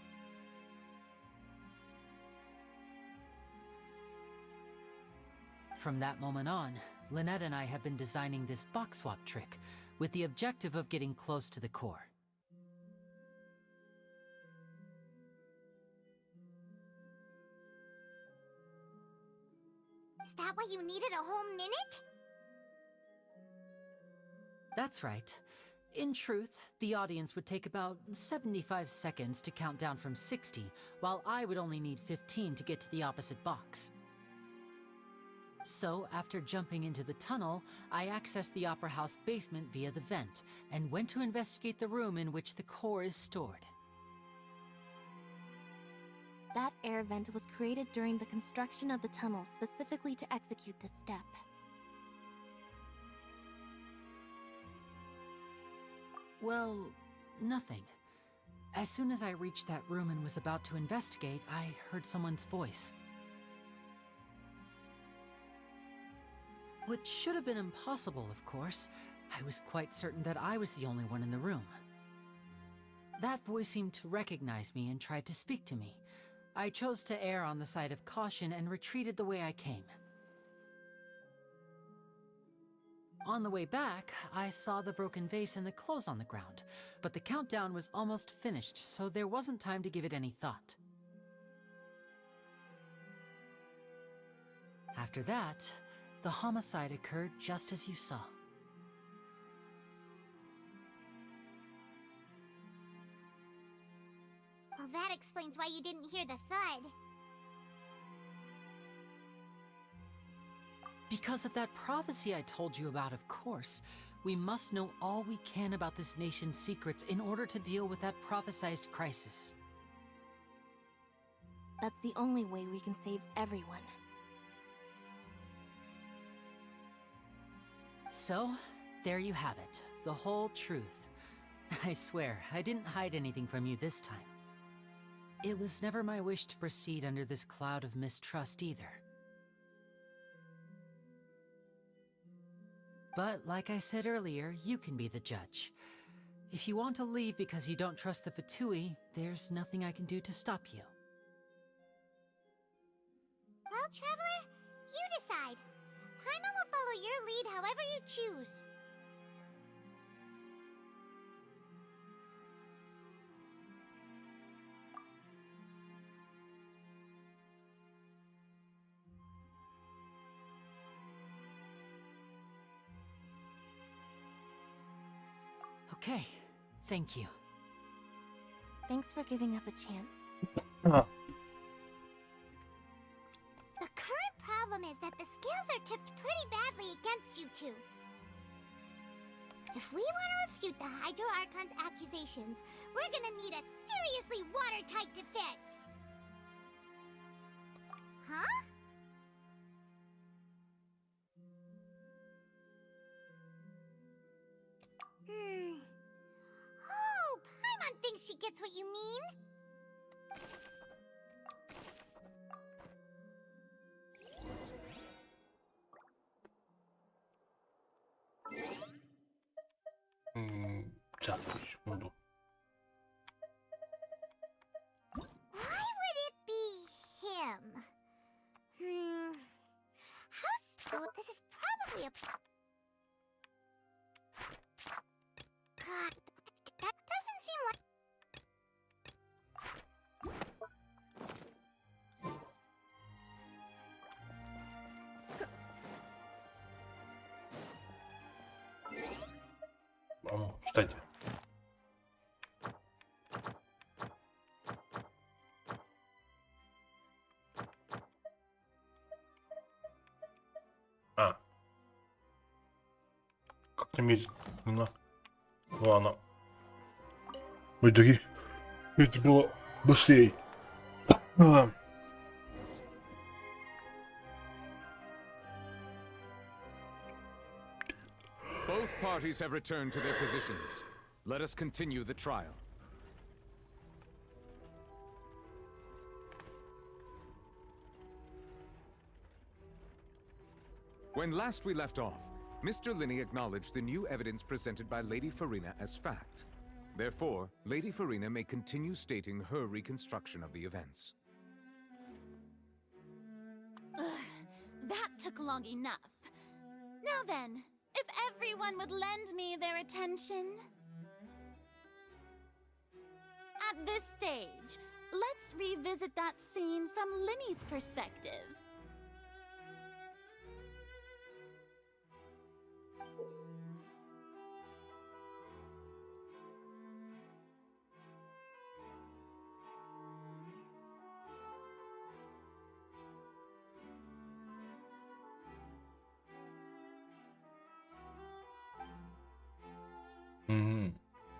From that moment on, Lynette and I have been designing this box swap trick with the objective of getting close to the core. Is that why you needed a whole minute? That's right. In truth, the audience would take about 75 seconds to count down from 60, while I would only need 15 to get to the opposite box. So, after jumping into the tunnel, I accessed the Opera House basement via the vent, and went to investigate the room in which the core is stored. That air vent was created during the construction of the tunnel specifically to execute this step. Well, nothing. As soon as I reached that room and was about to investigate, I heard someone's voice. Which should have been impossible, of course. I was quite certain that I was the only one in the room. That voice seemed to recognize me and tried to speak to me. I chose to err on the side of caution and retreated the way I came. On the way back, I saw the broken vase and the clothes on the ground, but the countdown was almost finished, so there wasn't time to give it any thought. After that, the homicide occurred just as you saw. Well, that explains why you didn't hear the thud. Because of that prophecy I told you about, of course. We must know all we can about this nation's secrets in order to deal with that prophesized crisis. That's the only way we can save everyone. So, there you have it. The whole truth. I swear, I didn't hide anything from you this time. It was never my wish to proceed under this cloud of mistrust either. But like I said earlier, you can be the judge. If you want to leave because you don't trust the Fatui, there's nothing I can do to stop you. Well, Traveler, you decide. Paimon will follow your lead however you choose. Okay, thank you. Thanks for giving us a chance. The current problem is that the scales are tipped pretty badly against you two. If we want to refute the Hydro Archon's accusations, we're gonna need a seriously watertight defense. Huh? Oh, Paimon thinks she gets what you mean. Сейчас, секунду. Why would it be him? This is probably a... God, that doesn't seem like... Кстати. Как-то медленно. Ладно. Ой, дорогие. Это было быстрее. Both parties have returned to their positions. Let us continue the trial. When last we left off, Mr. Linney acknowledged the new evidence presented by Lady Farina as fact. Therefore, Lady Farina may continue stating her reconstruction of the events. That took long enough. Now then, if everyone would lend me their attention. At this stage, let's revisit that scene from Linny's perspective.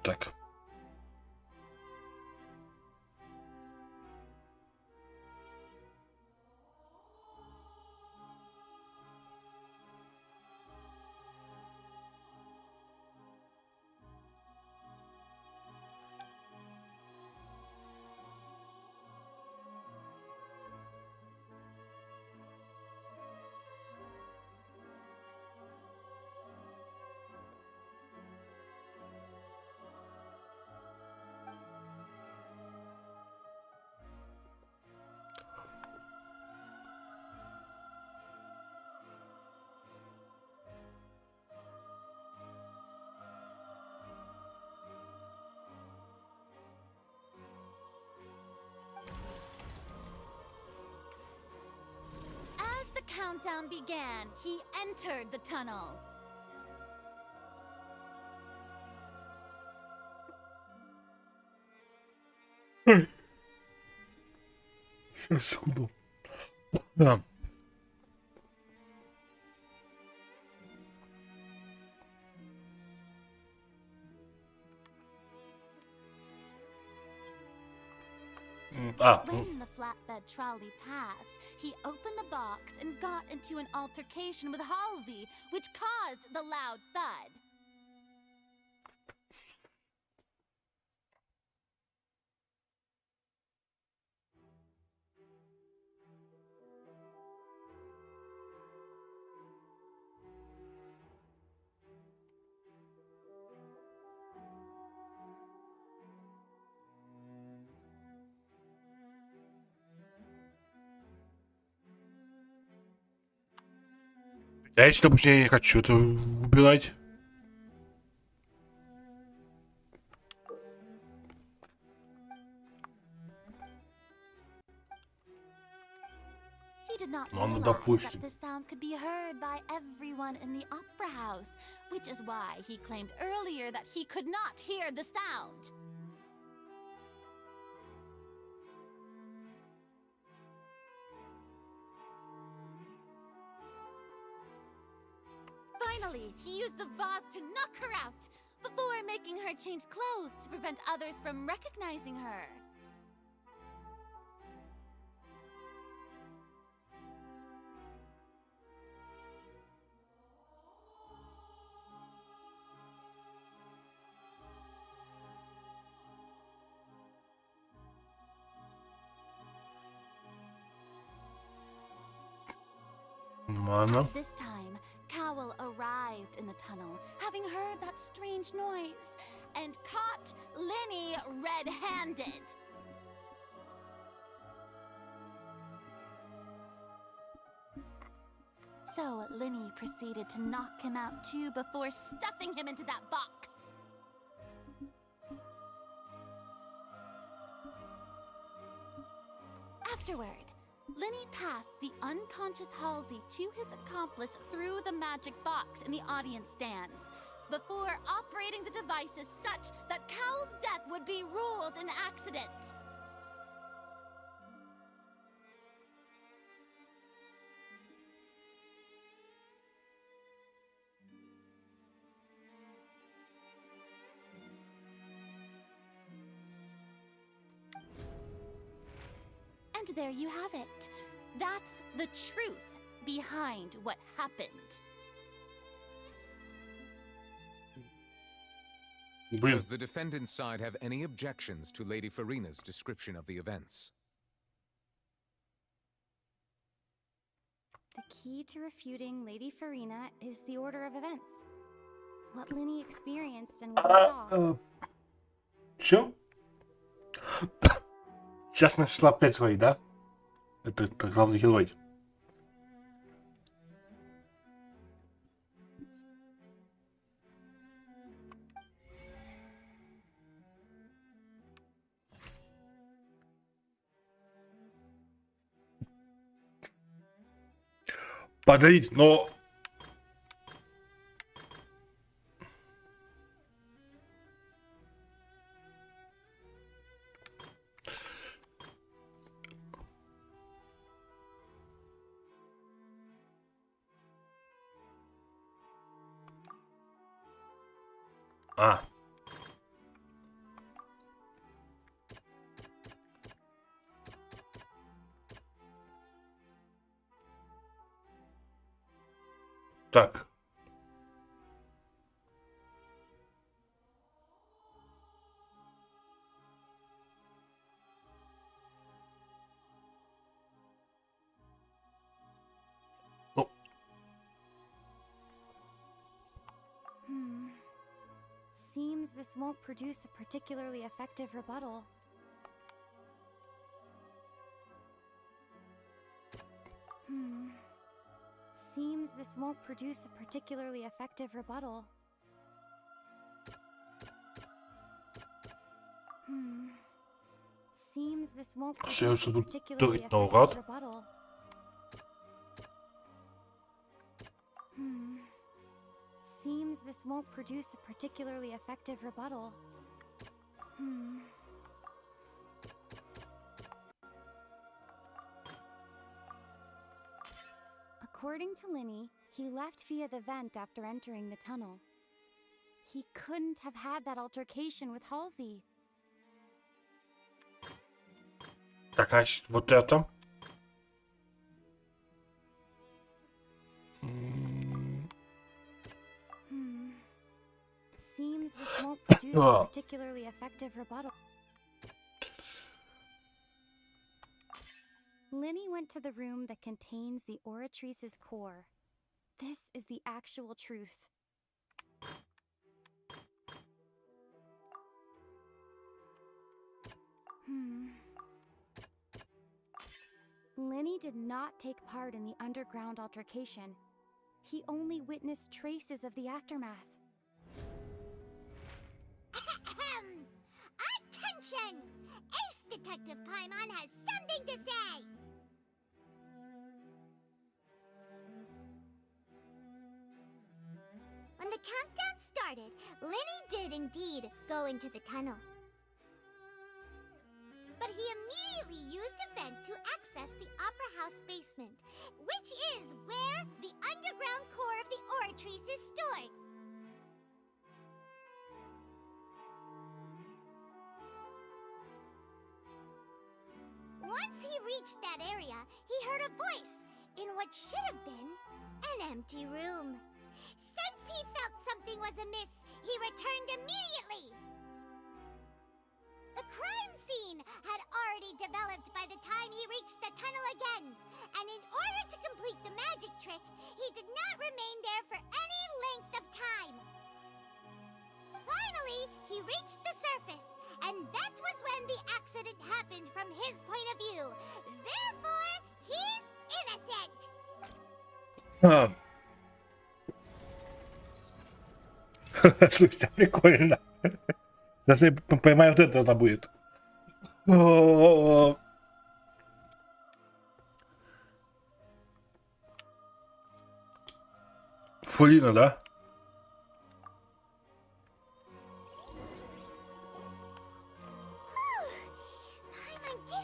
Так. As the countdown began, he entered the tunnel. Сейчас, секунду. Да. When the flatbed trolley passed, he opened the box and got into an altercation with Halsey, which caused the loud thud. Я если не хочу это убирать. He did not Ну, realize допустим. that the sound could be heard by everyone in the opera house, which is why he claimed earlier that he could not hear the sound. Finally, he used the vase to knock her out, before making her change clothes to prevent others from recognizing her. Ладно. This time, Cowell arrived in the tunnel, having heard that strange noise, and caught Linny red-handed. So Linny proceeded to knock him out too before stuffing him into that box. Afterward, Linny passed the unconscious Halsey to his accomplice through the magic box in the audience stands, before operating the devices such that Cowell's death would be ruled an accident. And there you have it. That's the truth behind what happened. Does the defendant's side have any objections to Lady Farina's description of the events? The key to refuting Lady Farina is the order of events. What Linny experienced and what he saw. Чё? Сейчас начала опять говорить, да? Это главный герой. Подождите, но... А. Так. Ну. Seems this won't produce a particularly effective rebuttal. Seems this won't produce a particularly effective rebuttal. Seems this won't produce a particularly effective rebuttal. Seems this won't produce a particularly effective rebuttal. According to Linny, he left via the vent after entering the tunnel. He couldn't have had that altercation with Halsey. Так, значит, вот это. Seems this won't produce a particularly effective rebuttal. Linny went to the room that contains the Oratrice's core. This is the actual truth. Linny did not take part in the underground altercation. He only witnessed traces of the aftermath. Attention! Ace Detective Paimon has something to say! When the countdown started, Linny did indeed go into the tunnel. But he immediately used a vent to access the Opera House basement, which is where the underground core of the Oratrice is stored. Once he reached that area, he heard a voice in what should have been an empty room. Since he felt something was amiss, he returned immediately. The crime scene had already developed by the time he reached the tunnel again, and in order to complete the magic trick, he did not remain there for any length of time. Finally, he reached the surface, and that was when the accident happened from his point of view. Therefore, he's innocent. Слушайте, прикольно. Сейчас я поймаю, вот это она будет. Фулина, да?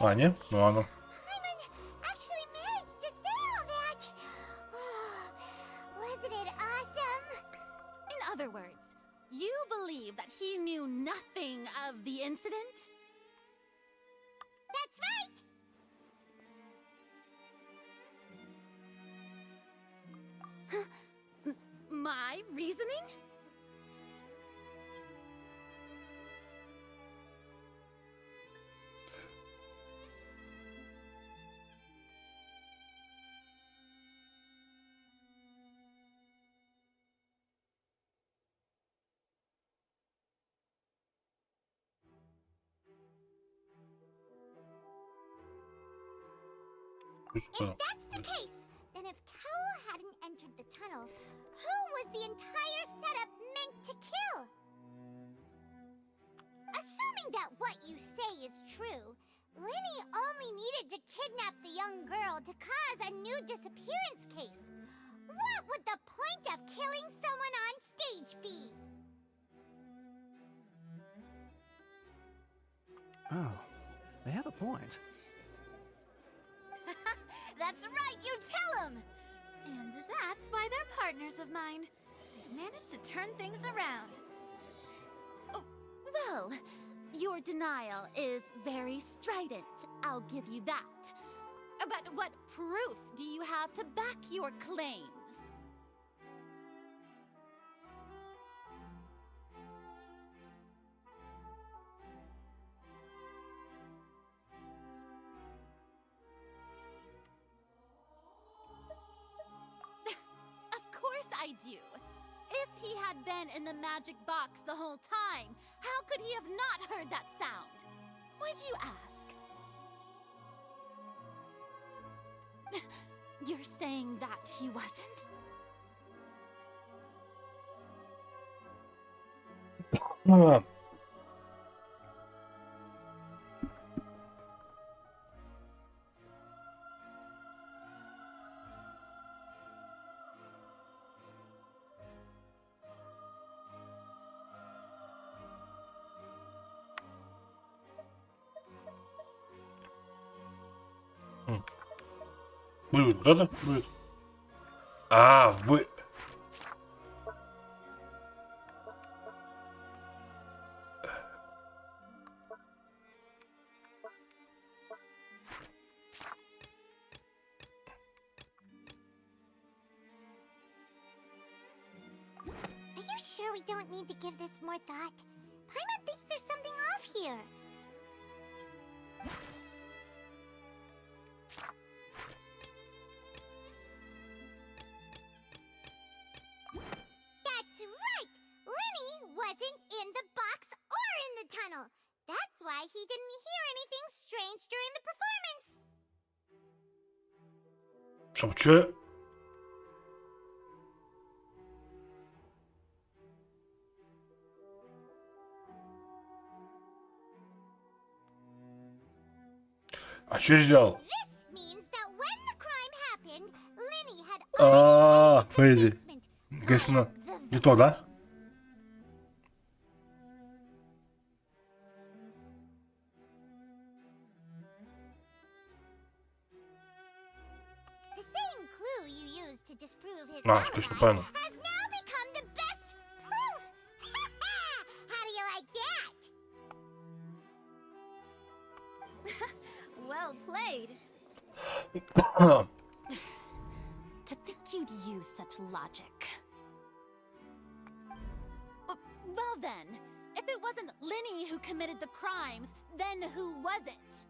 А, нет? Ну ладно. Actually managed to say all that. Wasn't it awesome? In other words, you believe that he knew nothing of the incident? That's right. My reasoning? If that's the case, then if Cowl hadn't entered the tunnel, who was the entire setup meant to kill? Assuming that what you say is true, Linny only needed to kidnap the young girl to cause a new disappearance case. Oh, they have a point. That's right, you tell them! And that's why they're partners of mine. They've managed to turn things around. Oh, well, your denial is very strident, I'll give you that. But what proof do you have to back your claims? Of course I do. If he had been in the magic box the whole time, how could he have not heard that sound? Why do you ask? You're saying that he wasn't? Будет, да? Будет. А, вы... Are you sure we don't need to give this more thought? Paimon thinks there's something off here. That's right! Lenny wasn't in the box or in the tunnel. That's why he didn't hear anything strange during the performance. Чё? А что сделал? This means that when the crime happened, Lenny had А, already погоди. entered the basement. Конечно, не то, да? The same clue you used to disprove his А, alibi точно, правильно. has now become the best proof. How do you like that? Well played. To think you'd use such logic. Well then, if it wasn't Lenny who committed the crimes, then who was it?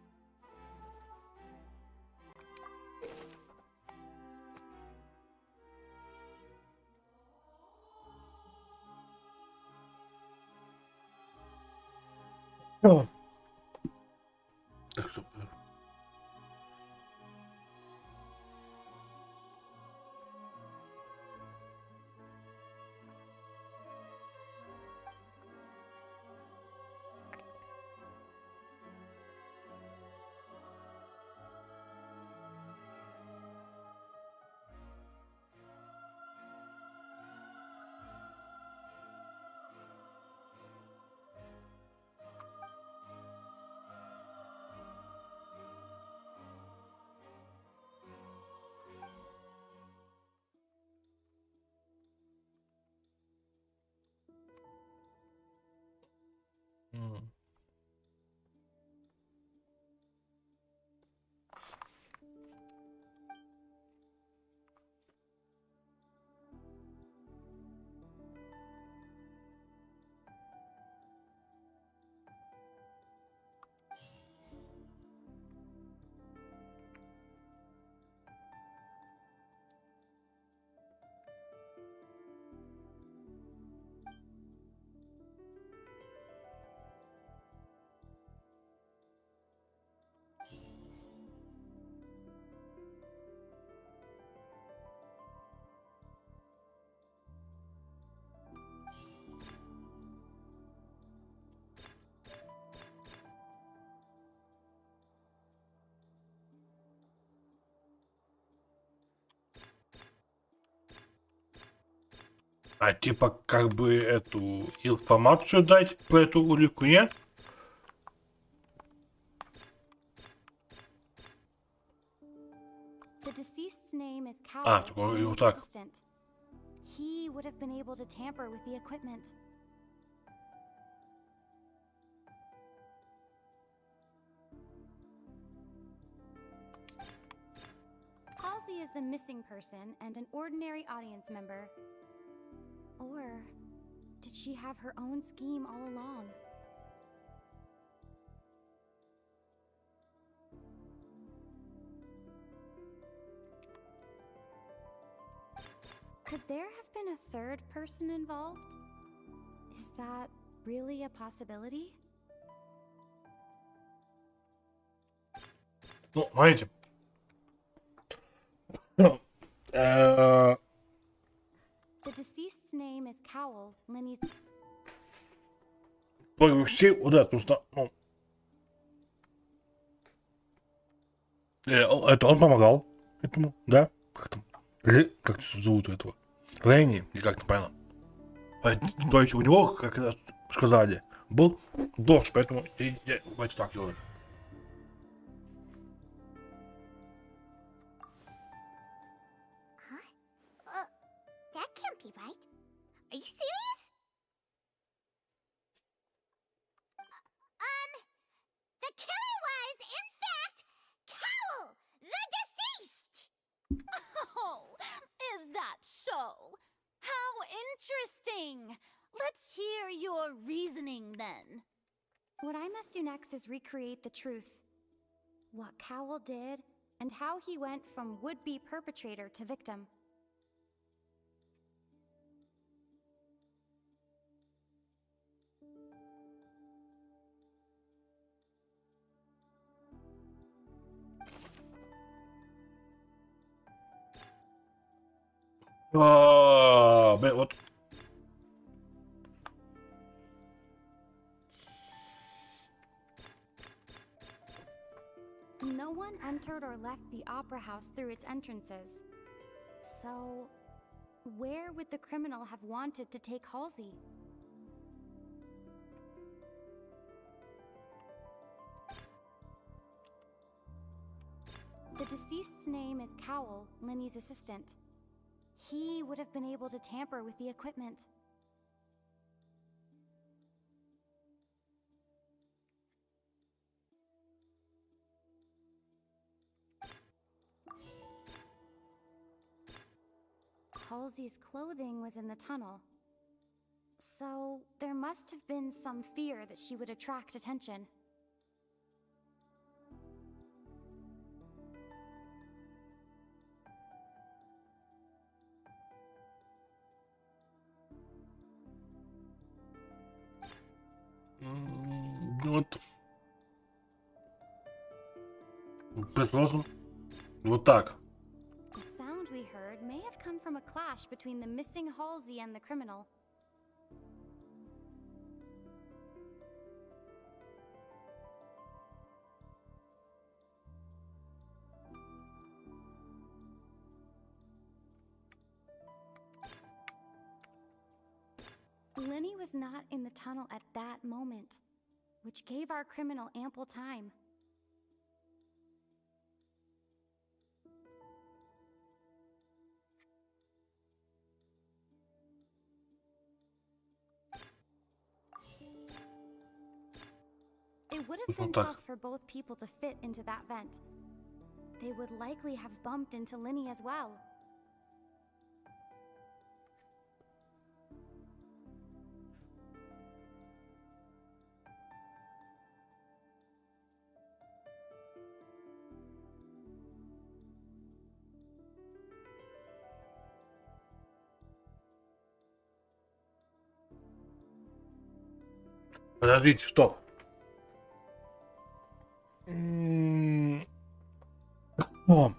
Так что... А типа как бы эту информацию дать про эту улику, нет? А, только Lenny's вот так. assistant. He would have been able to tamper with the equipment. Halsey is the missing person and an ordinary audience member. Or did she have her own scheme all along? Could there have been a third person involved? Is that really a possibility? Ну, знаете. The deceased's name is Cowell, Lenny's... Все, вот это, потому что, ну, это он помогал этому, да? Как там? Как зовут этого? Ленни, или как-то правильно? То есть у него, как сказали, был дождь, поэтому давайте так делаем. That can't be right. Are you serious? The killer was, in fact, Cowell, the deceased! Oh, is that so? How interesting! Let's hear your reasoning then. What I must do next is recreate the truth. What Cowell did, and how he went from would-be perpetrator to victim. Вот. No one entered or left the opera house through its entrances. So, where would the criminal have wanted to take Halsey? The deceased's name is Cowell, Lenny's assistant. He would have been able to tamper with the equipment. Halsey's clothing was in the tunnel. So, there must have been some fear that she would attract attention. Вот. Предположим. Вот так. The sound we heard may have come from a clash between the missing Halsey and the criminal. Lenny was not in the tunnel at that moment, which gave our criminal ample time. It would have been tough for both people to fit into that vent. They would likely have bumped into Lenny as well. Подождите, стоп. О,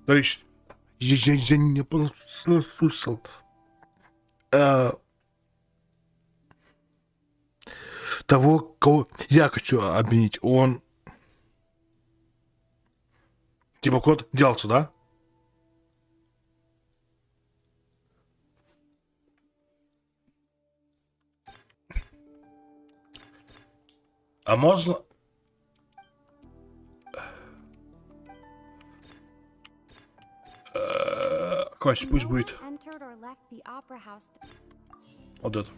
то есть я не послышал. Того, кого я хочу обвинить, он типа кот делался, да? А можно... Кость, пусть будет. Entered or left the opera house. Вот это.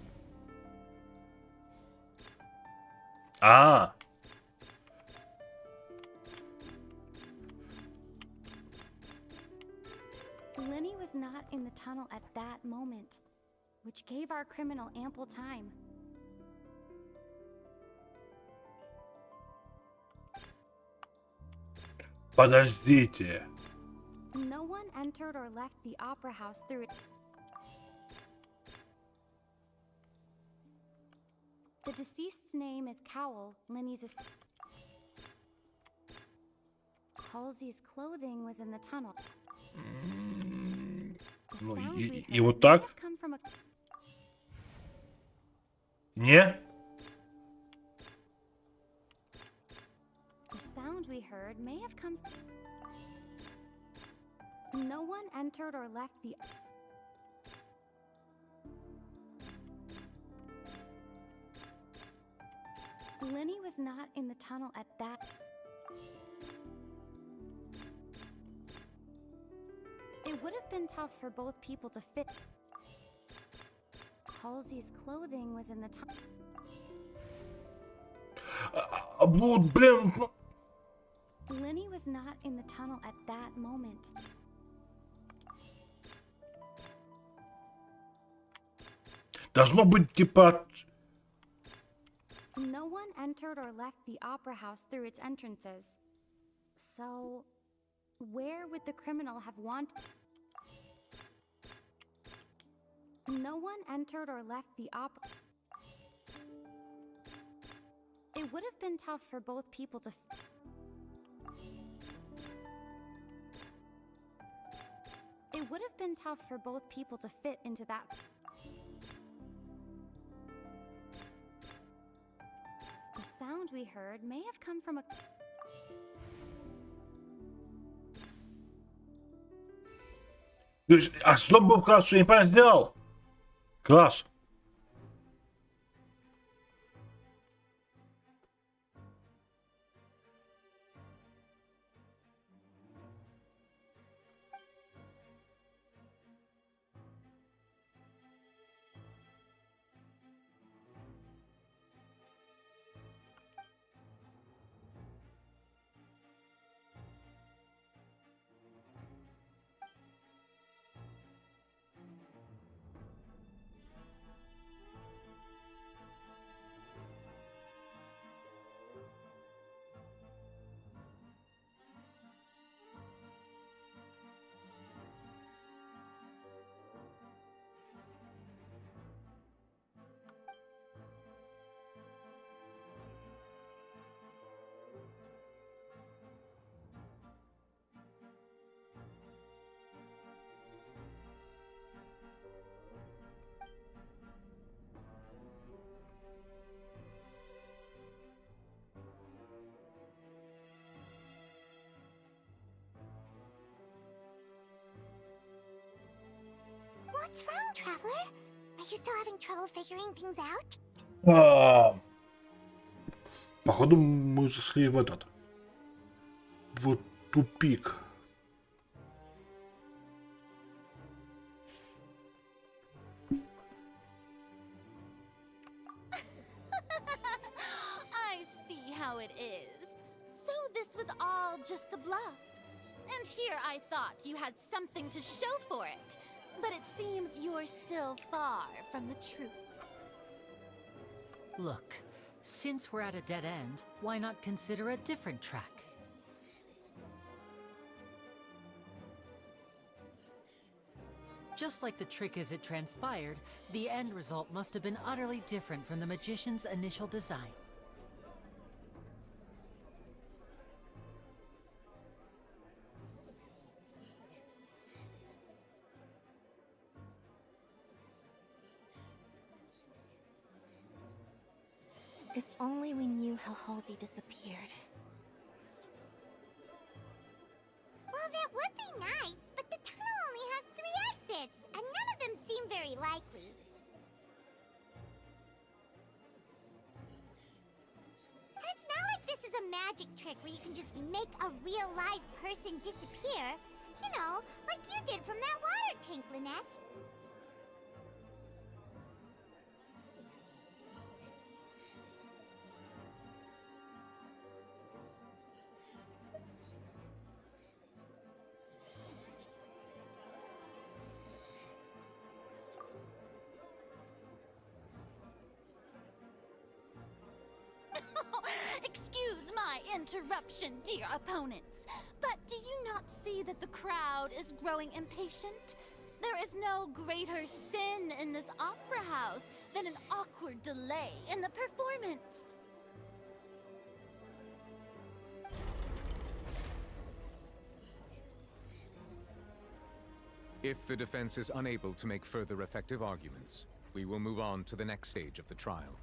А. Lenny was not in the tunnel at that moment, which gave our criminal ample time. Подождите. No one entered or left the opera house through it. The deceased's name is Cowell. Lenny's is. Halsey's clothing was in the tunnel. The Ну, sound we и heard вот may так? have come from a. Не? The sound we heard may have come. No one entered or left the. Lenny was not in the tunnel at that. It would have been tough for both people to fit. Halsey's clothing was in the tunnel. Вот, блин. Ну. Lenny was not in the tunnel at that moment. Должно быть типа... No one entered or left the opera house through its entrances. So, where would the criminal have wanted? No one entered or left the opera. It would have been tough for both people to. It would have been tough for both people to fit into that. The sound we heard may have come from a. То есть, а что был класс, что я неправильно сделал? Класс. What's wrong, Traveler? Are you still having trouble figuring things out? Походу мы зашли в этот. В тупик. I see how it is. So this was all just a bluff. And here I thought you had something to show for it. But it seems you're still far from the truth. Look, since we're at a dead end, why not consider a different track? Just like the trick as it transpired, the end result must have been utterly different from the magician's initial design. If only we knew how Halsey disappeared. Well, that would be nice, but the tunnel only has 3 exits, and none of them seem very likely. And it's not like this is a magic trick where you can just make a real live person disappear. You know, like you did from that water Lynette? Excuse my interruption, dear opponents, but do you not see that the crowd is growing impatient? There is no greater sin in this opera house than an awkward delay in the performance. If the defense is unable to make further effective arguments, we will move on to the next stage of the trial.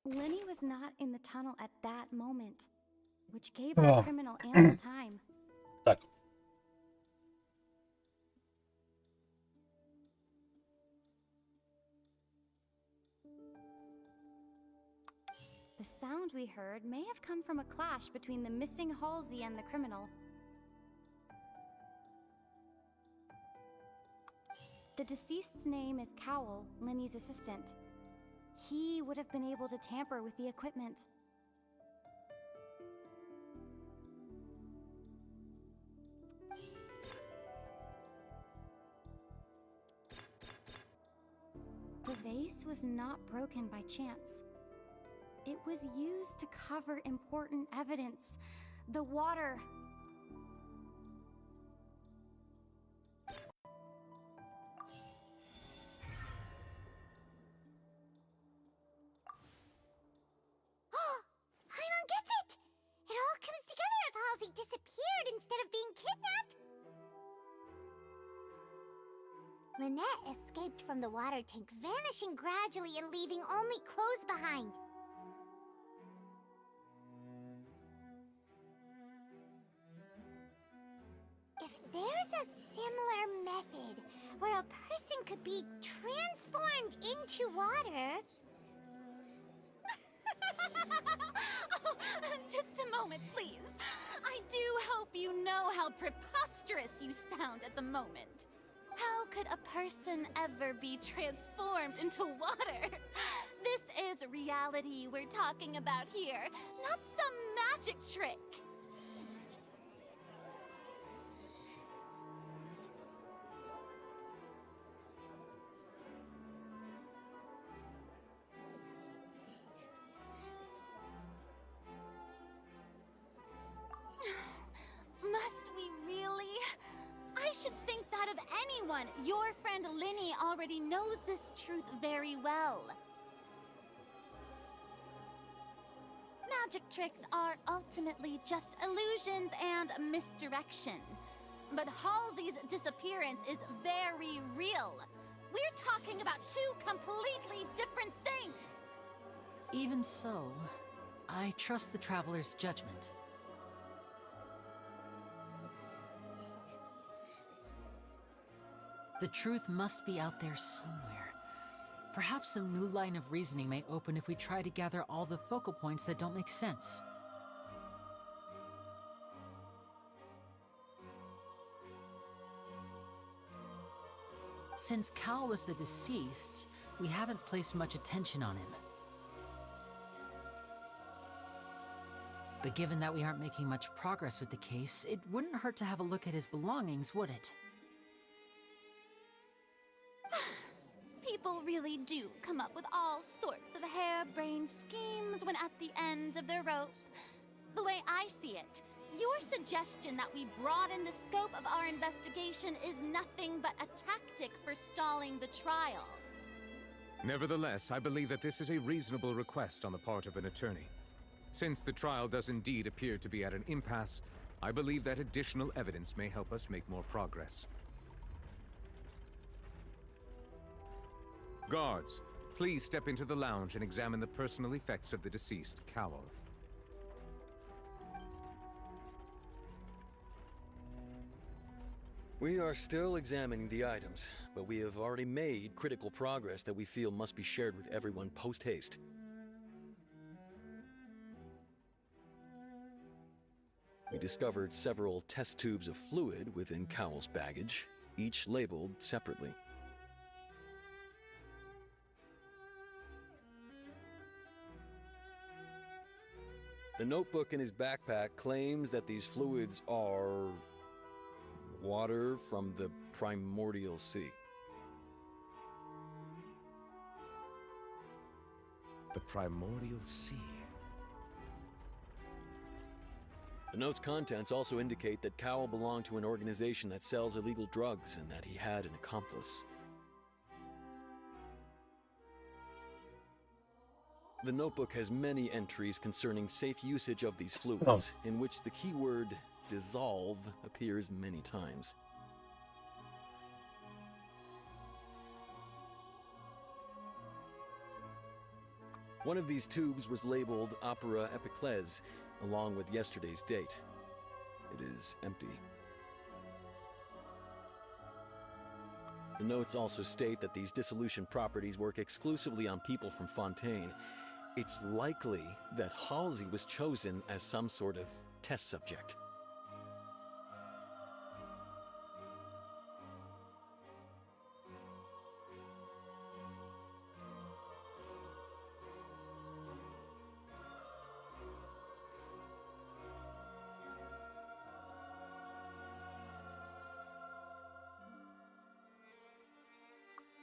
Lenny was not in the tunnel at that moment, which gave our criminal ample time. Так. The sound we heard may have come from a clash between the missing Halsey and the criminal. The deceased's name is Cowell, Lenny's assistant. He would have been able to tamper with the equipment. The vase was not broken by chance. It was used to cover important evidence. The water. Paimon gets it! It all comes together if Halsey disappeared instead of being kidnapped. Lynette escaped from the water tank, vanishing gradually and leaving only clothes behind. If there's a similar method where a person could be transformed into water... Oh, just a moment, please. I do hope you know how preposterous you sound at the moment. How could a person ever be transformed into water? This is reality we're talking about here, not some magic trick. Must we really? I should think that of anyone. Your friend Linny already knows this truth very well. Magic tricks are ultimately just illusions and misdirection. But Halsey's disappearance is very real. We're talking about two completely different things. Even so, I trust the Traveler's judgment. The truth must be out there somewhere. Perhaps some new line of reasoning may open if we try to gather all the focal points that don't make sense. Since Cal was the deceased, we haven't placed much attention on him. But given that we aren't making much progress with the case, it wouldn't hurt to have a look at his belongings, would it? People really do come up with all sorts of harebrained schemes when at the end of their rope. The way I see it, your suggestion that we broaden the scope of our investigation is nothing but a tactic for stalling the trial. Nevertheless, I believe that this is a reasonable request on the part of an attorney. Since the trial does indeed appear to be at an impasse, I believe that additional evidence may help us make more progress. Guards, please step into the lounge and examine the personal effects of the deceased, Cowell. We are still examining the items, but we have already made critical progress that we feel must be shared with everyone post-haste. We we discovered several test tubes of fluid within Cowell's baggage, each labeled separately. The notebook in his backpack claims that these fluids are water from the primordial sea. The primordial sea. The note's contents also indicate that Cowell belonged to an organization that sells illegal drugs and that he had an accomplice. The notebook has many entries concerning safe usage of these fluids, in which the keyword dissolve appears many times. One of these tubes was labeled Opera Epiclese, along with yesterday's date. It is empty. The notes also state that these dissolution properties work exclusively on people from Fontaine. It's likely that Halsey was chosen as some sort of test subject.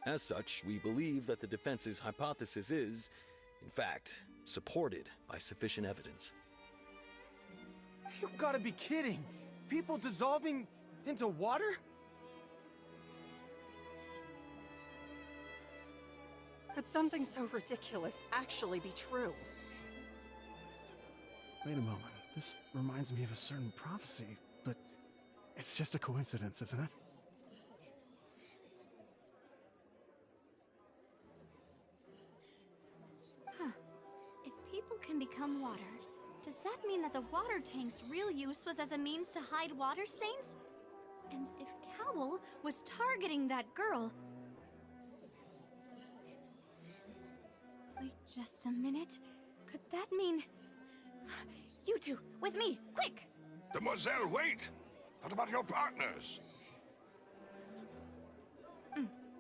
As such, we believe that the defense's hypothesis is, in fact, supported by sufficient evidence. You've got to be kidding! People dissolving into water? Could something so ridiculous actually be true? Wait a moment. This reminds me of a certain prophecy, but it's just a coincidence, isn't it? Can become water. Does that mean that the water tank's real use was as a means to hide water stains? And if Cowell was targeting that girl... Wait just a minute. Could that mean... You two, with me, quick! Demoiselle, wait! What about your partners?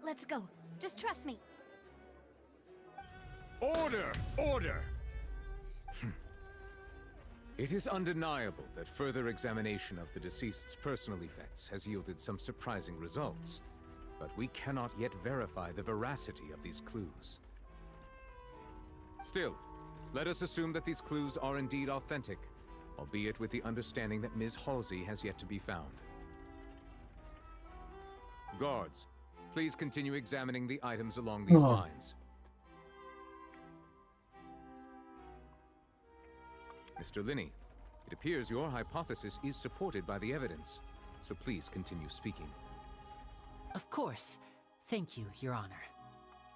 Let's go. Just trust me. Order! Order! It is undeniable that further examination of the deceased's personal effects has yielded some surprising results, but we cannot yet verify the veracity of these clues. Still, let us assume that these clues are indeed authentic, albeit with the understanding that Ms. Halsey has yet to be found. Guards, please continue examining the items along these lines. Mr. Linney, it appears your hypothesis is supported by the evidence, so please continue speaking. Of course. Thank you, Your Honor.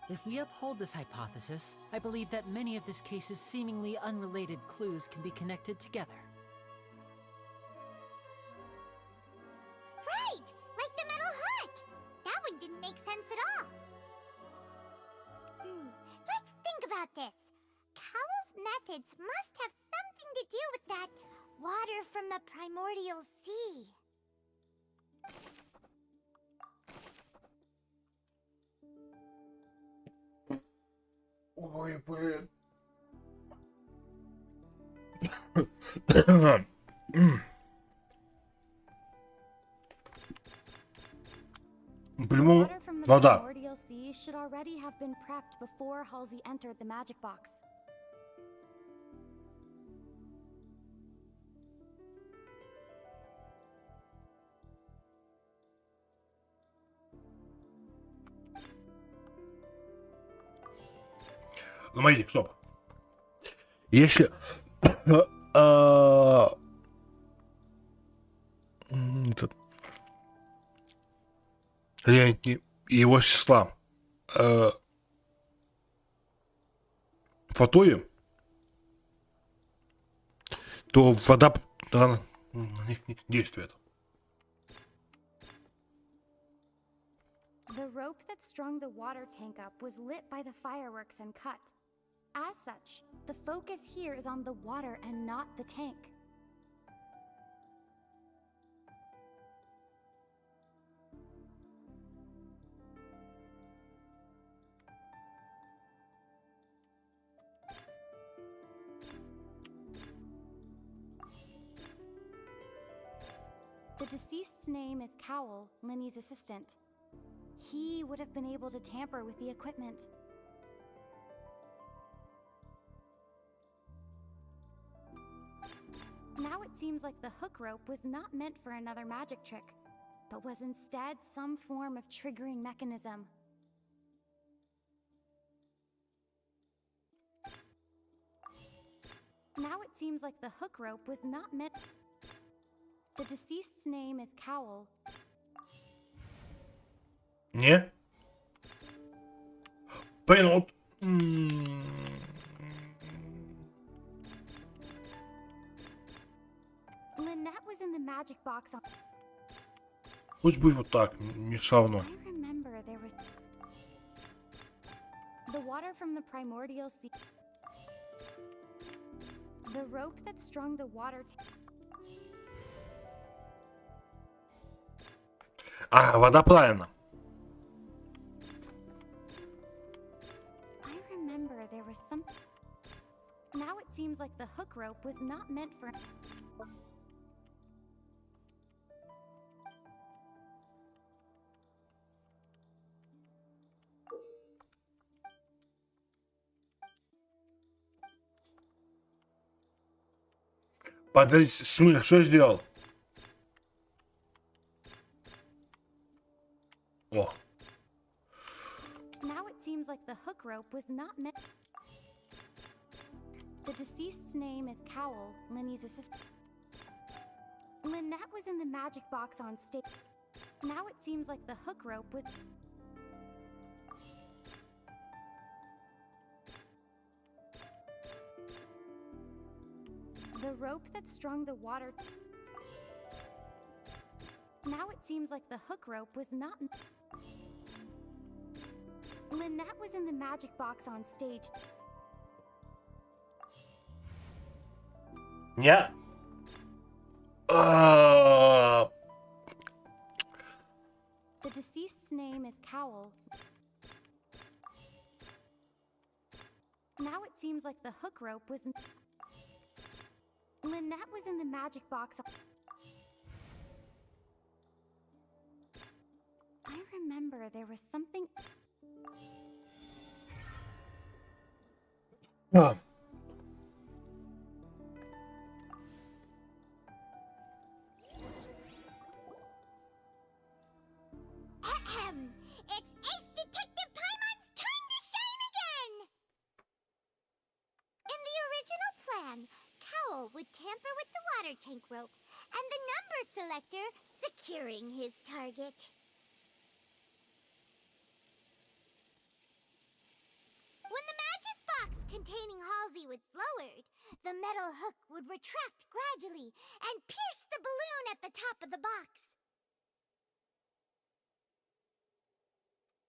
If we uphold this hypothesis, I believe that many of this case's seemingly unrelated clues can be connected together. Right! Like the metal hook! That one didn't make sense at all. Let's think about this. Cowell's methods must have something to do with that water from the primordial sea. Ой, блин. Блин, Water from the вода. primordial sea should already have been prepped before Halsey entered the magic box. Смотрите, стоп. Если Леонтий и его сестра Фатои, то вода на них не действует. The rope that strung the water tank up was lit by the fireworks and cut. As such, the focus here is on the water and not the tank. The deceased's name is Cowl, Linny's assistant. He would have been able to tamper with the equipment. Now it seems like the hook rope was not meant for another magic trick, but was instead some form of triggering mechanism. Now it seems like the hook rope was not meant. The deceased's name is Cowl. Не? Блин, вот... Lynette was in the magic box on. Пусть будет вот так, не все равно. I remember there was the water from the primordial sea. The rope that strung the water. А, вода, правильно. I remember there was some. Now it seems like the hook rope was not meant for. Подожди, смысл, что я сделал? О. Now it seems like the hook rope was not meant. The deceased's name is Cowl, Linny's assistant. Lynette was in the magic box on stage. Now it seems like the hook rope was. The rope that strung the water. Now it seems like the hook rope was not. Lynette was in the magic box on stage. Не. The deceased's name is Cowl. Now it seems like the hook rope was. Lynette was in the magic box. I remember there was something. А. Ahem. It's Ace Detective Paimon's time to shine again! In the original plan, Cowl would tamper with the water tank rope and the number selector securing his target. When the magic box containing Halsey was lowered, the metal hook would retract gradually and pierce the balloon at the top of the box.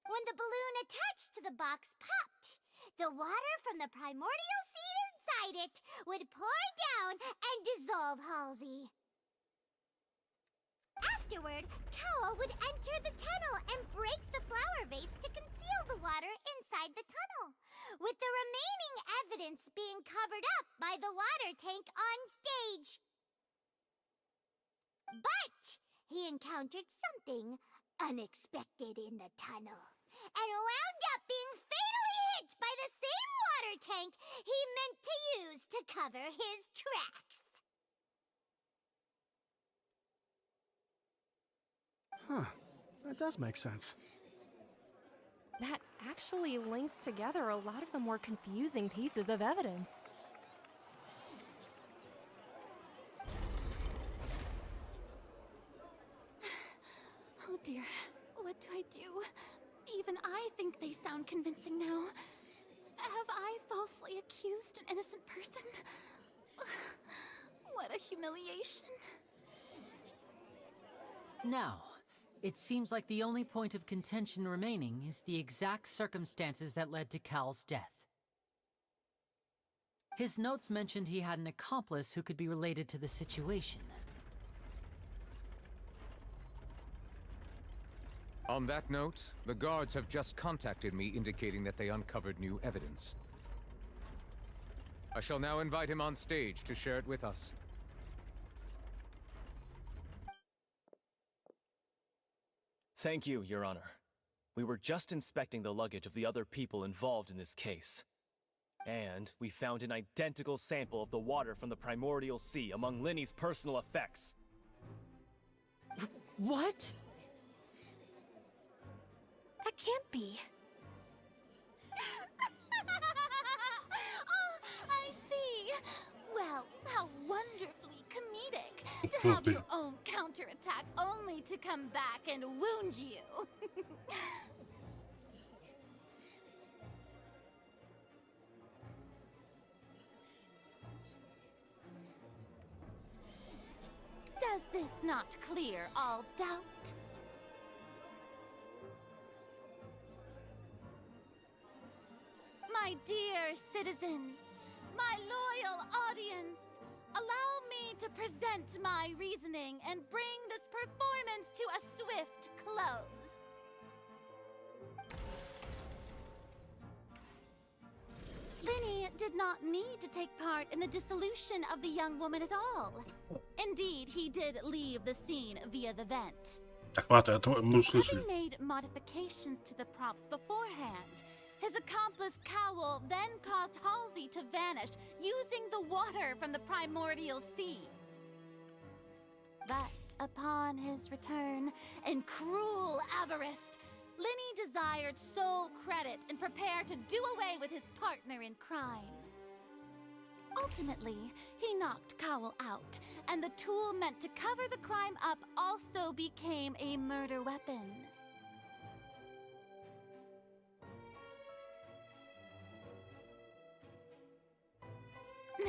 When the balloon attached to the box popped, the water from the primordial seed inside it would pour down and dissolve Halsey. Afterward, Cowl would enter the tunnel and break the flower vase to conceal the water inside the tunnel, with the remaining evidence being covered up by the water tank on stage. But he encountered something unexpected in the tunnel, and wound up being fatally hit by the same water tank he meant to use to cover his tracks. Huh. That does make sense. That actually links together a lot of the more confusing pieces of evidence. Oh dear, what do I do? Even I think they sound convincing now. Have I falsely accused an innocent person? What a humiliation. Now, it seems like the only point of contention remaining is the exact circumstances that led to Cal's death. His notes mentioned he had an accomplice who could be related to the situation. On that note, the guards have just contacted me indicating that they uncovered new evidence. I shall now invite him on stage to share it with us. Thank you, Your Honor. We were just inspecting the luggage of the other people involved in this case. And we found an identical sample of the water from the primordial sea among Linny's personal effects. What? That can't be. Oh, I see. Well, how wonderfully comedic to have your own counterattack only to come back and wound you. Does this not clear all doubt? My dear citizens, my loyal audience, allow me to present my reasoning and bring this performance to a swift close. Linny did not need to take part in the dissolution of the young woman at all. Indeed, he did leave the scene via the vent. Так, ладно, это мы услышали. Having made modifications to the props beforehand, his accomplice Cowl then caused Halsey to vanish using the water from the primordial sea. But upon his return, in cruel avarice, Linny desired sole credit and prepared to do away with his partner in crime. Ultimately, he knocked Cowl out, and the tool meant to cover the crime up also became a murder weapon.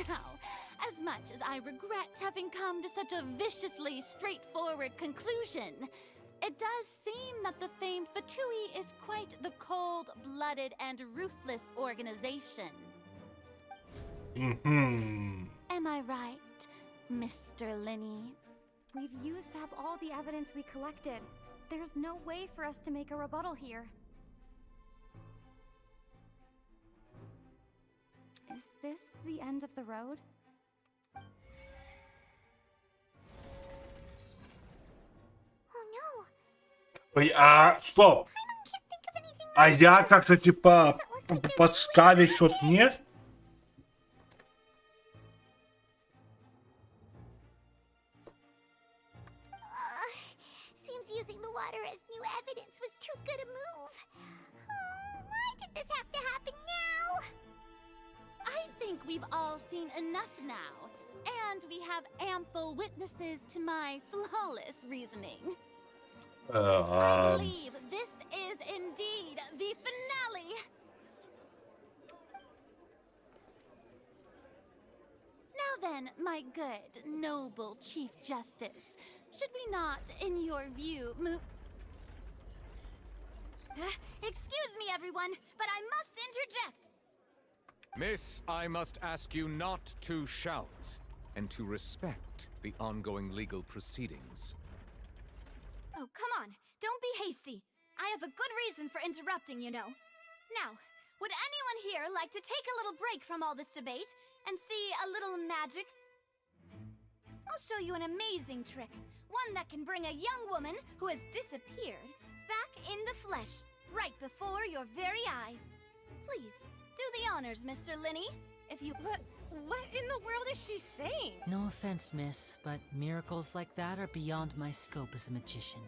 Now, as much as I regret having come to such a viciously straightforward conclusion, it does seem that the famed Fatui is quite the cold-blooded and ruthless organization. Am I right, Mr. Linny? We've used up all the evidence we collected. There's no way for us to make a rebuttal here. Is this the end of the road? Ой, стоп. А я как-то типа подставить что-то не? Seems using the water as new evidence was too good a move. Why did this have to happen now? I think we've all seen enough now, and we have ample witnesses to my flawless reasoning. I believe this is indeed the finale. Now then, my good, noble Chief Justice, should we not, in your view, Excuse me, everyone, but I must interject. Miss, I must ask you not to shout, and to respect the ongoing legal proceedings. Oh, come on. Don't be hasty. I have a good reason for interrupting, you know. Now, would anyone here like to take a little break from all this debate and see a little magic? I'll show you an amazing trick. One that can bring a young woman who has disappeared back in the flesh, right before your very eyes. Please, do the honors, Mr. Linny. If you... What in the world is she saying? No offense, miss, but miracles like that are beyond my scope as a magician.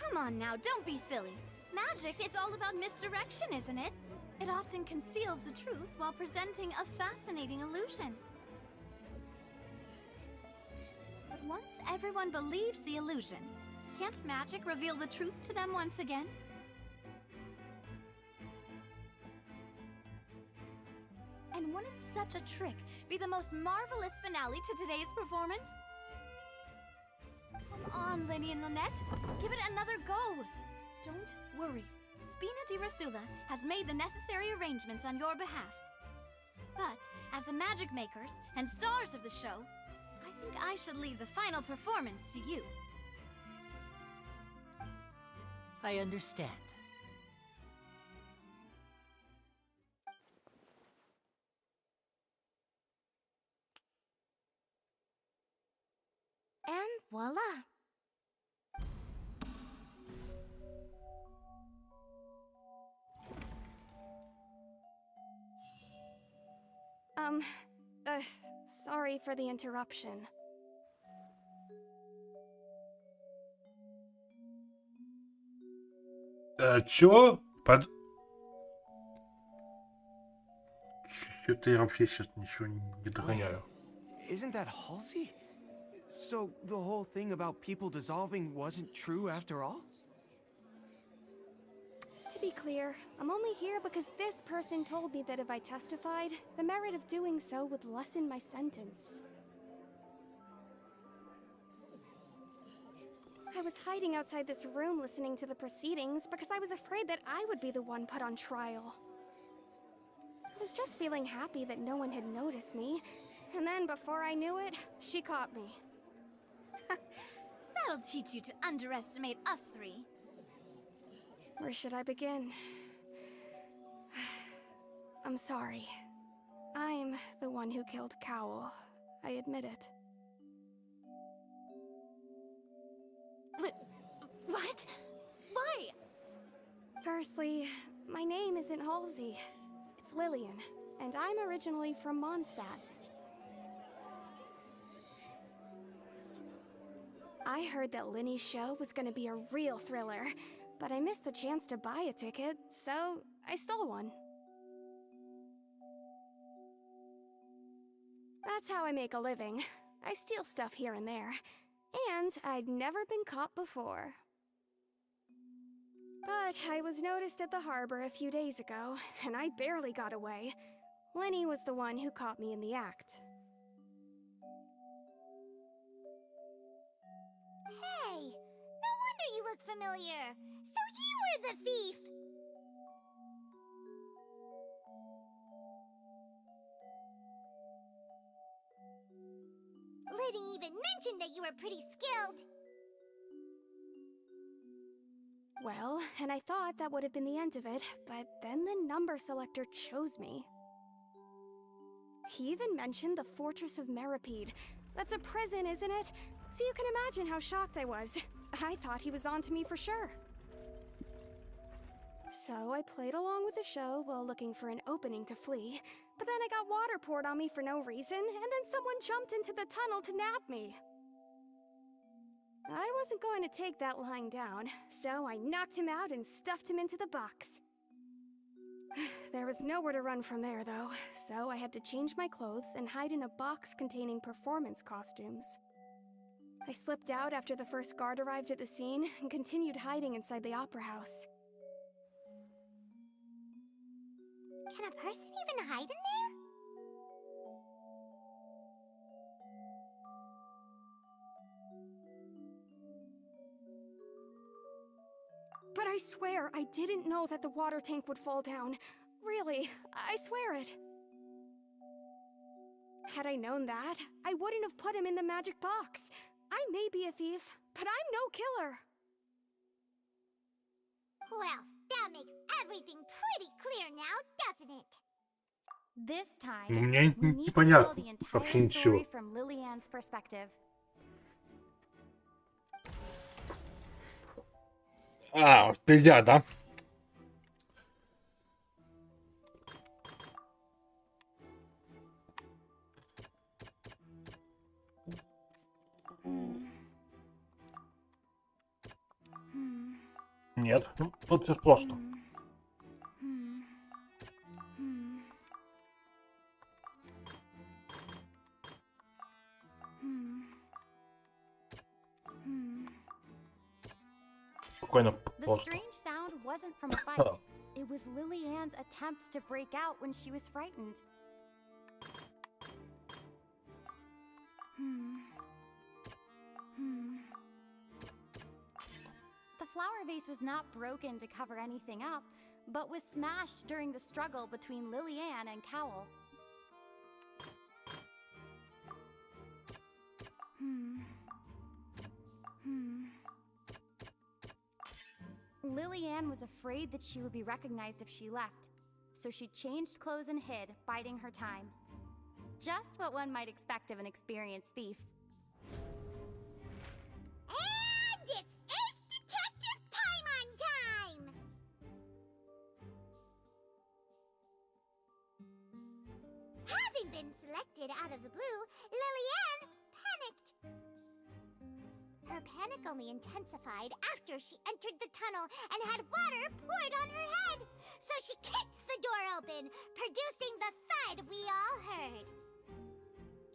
Come on now, don't be silly. Magic is all about misdirection, isn't it? It often conceals the truth while presenting a fascinating illusion. But once everyone believes the illusion, can't magic reveal the truth to them once again? And wouldn't such a trick be the most marvelous finale to today's performance? Come on, Linny and Lynette. Give it another go. Don't worry. Spina di Rasula has made the necessary arrangements on your behalf. But, as the magic makers and stars of the show, I think I should leave the final performance to you. I understand. And voila. Sorry for the interruption. Чё? Чё-то я вообще сейчас ничего не догоняю. Isn't that Halsey? So the whole thing about people dissolving wasn't true after all? To be clear, I'm only here because this person told me that if I testified, the merit of doing so would lessen my sentence. I was hiding outside this room listening to the proceedings because I was afraid that I would be the one put on trial. I was just feeling happy that no one had noticed me, and then before I knew it, she caught me. That'll teach you to underestimate us three. Where should I begin? I'm sorry. I'm the one who killed Cowl. I admit it. What? Why? Firstly, my name isn't Halsey. It's Lillian, and I'm originally from Mondstadt. I heard that Linny's show was gonna be a real thriller, but I missed the chance to buy a ticket, so I stole one. That's how I make a living. I steal stuff here and there, and I'd never been caught before. But I was noticed at the harbor a few days ago, and I barely got away. Lenny was the one who caught me in the act. Hey, no wonder you look familiar. So you were the thief! Liddy even mentioned that you were pretty skilled. Well, and I thought that would have been the end of it, but then the number selector chose me. He even mentioned the Fortress of Meripede. That's a prison, isn't it? So you can imagine how shocked I was. I thought he was on to me for sure. So I played along with the show while looking for an opening to flee, but then I got water poured on me for no reason, and then someone jumped into the tunnel to nab me. I wasn't going to take that lying down, so I knocked him out and stuffed him into the box. There was nowhere to run from there, though, so I had to change my clothes and hide in a box containing performance costumes. I slipped out after the first guard arrived at the scene and continued hiding inside the opera house. Can a person even hide in there? But I swear, I didn't know that the water tank would fall down. Really, I swear it. Had I known that, I wouldn't have put him in the magic box. I may be a thief, but I'm no killer. Well, that makes everything pretty clear now, doesn't it? This time, Ну, мне we need to tell непонятно the вообще entire ничего. story from Lillian's perspective. Впереди, да? Нет, ну, тут все просто. Спокойно, The просто. strange sound wasn't from a fight. It was Lillian's attempt to break out when she was frightened. The flower vase was not broken to cover anything up, but was smashed during the struggle between Lillian and Cowl. Lillian was afraid that she would be recognized if she left, so she changed clothes and hid, biding her time. Just what one might expect of an experienced thief. And it's Ace Detective Paimon time! Having been interrupted out of the blue, Lillian panicked. Her panic only intensified after she entered the tunnel and had water poured on her head. So she kicked the door open, producing the thud we all heard.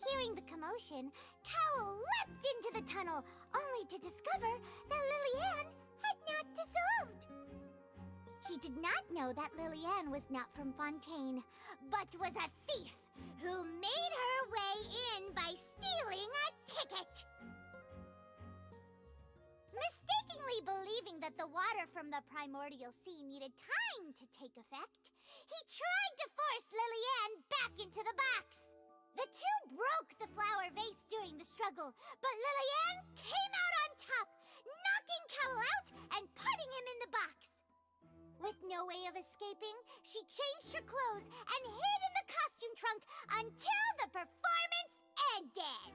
Hearing the commotion, Cowl leapt into the tunnel, only to discover that Lillian had not dissolved. He did not know that Lillian was not from Fontaine, but was a thief who made her way in by stealing a ticket. Mistakenly believing that the water from the primordial sea needed time to take effect, he tried to force Lillian back into the box. The two broke the flower vase during the struggle, but Lillian came out on top, knocking Cowl out and putting him in the box. With no way of escaping, she changed her clothes and hid in the costume trunk until the performance ended.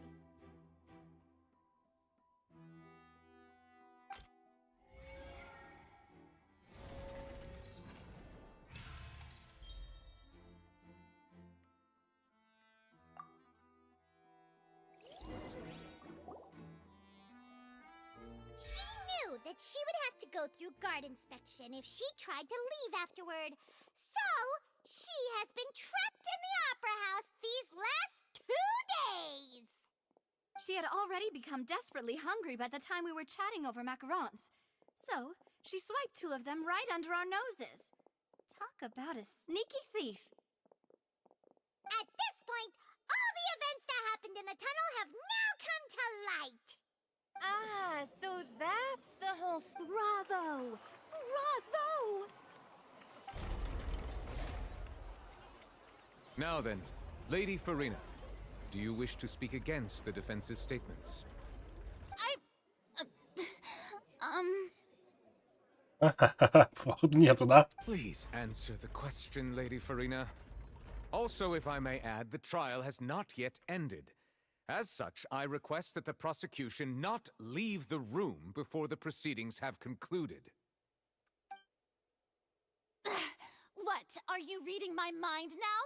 She knew that she would have to go through guard inspection if she tried to leave afterward. So, she has been trapped in the Opera House these last 2 days. She had already become desperately hungry by the time we were chatting over macarons. So, she swiped 2 of them right under our noses. Talk about a sneaky thief. At this point, all the events that happened in the tunnel have now come to light. Ah, so that's the whole... Bravo! Bravo! Now then, Lady Farina, do you wish to speak against the defense's statements? Походу нету, да? Please answer the question, Lady Farina. Also, if I may add, the trial has not yet ended. As such, I request that the prosecution not leave the room before the proceedings have concluded. What? Are you reading my mind now?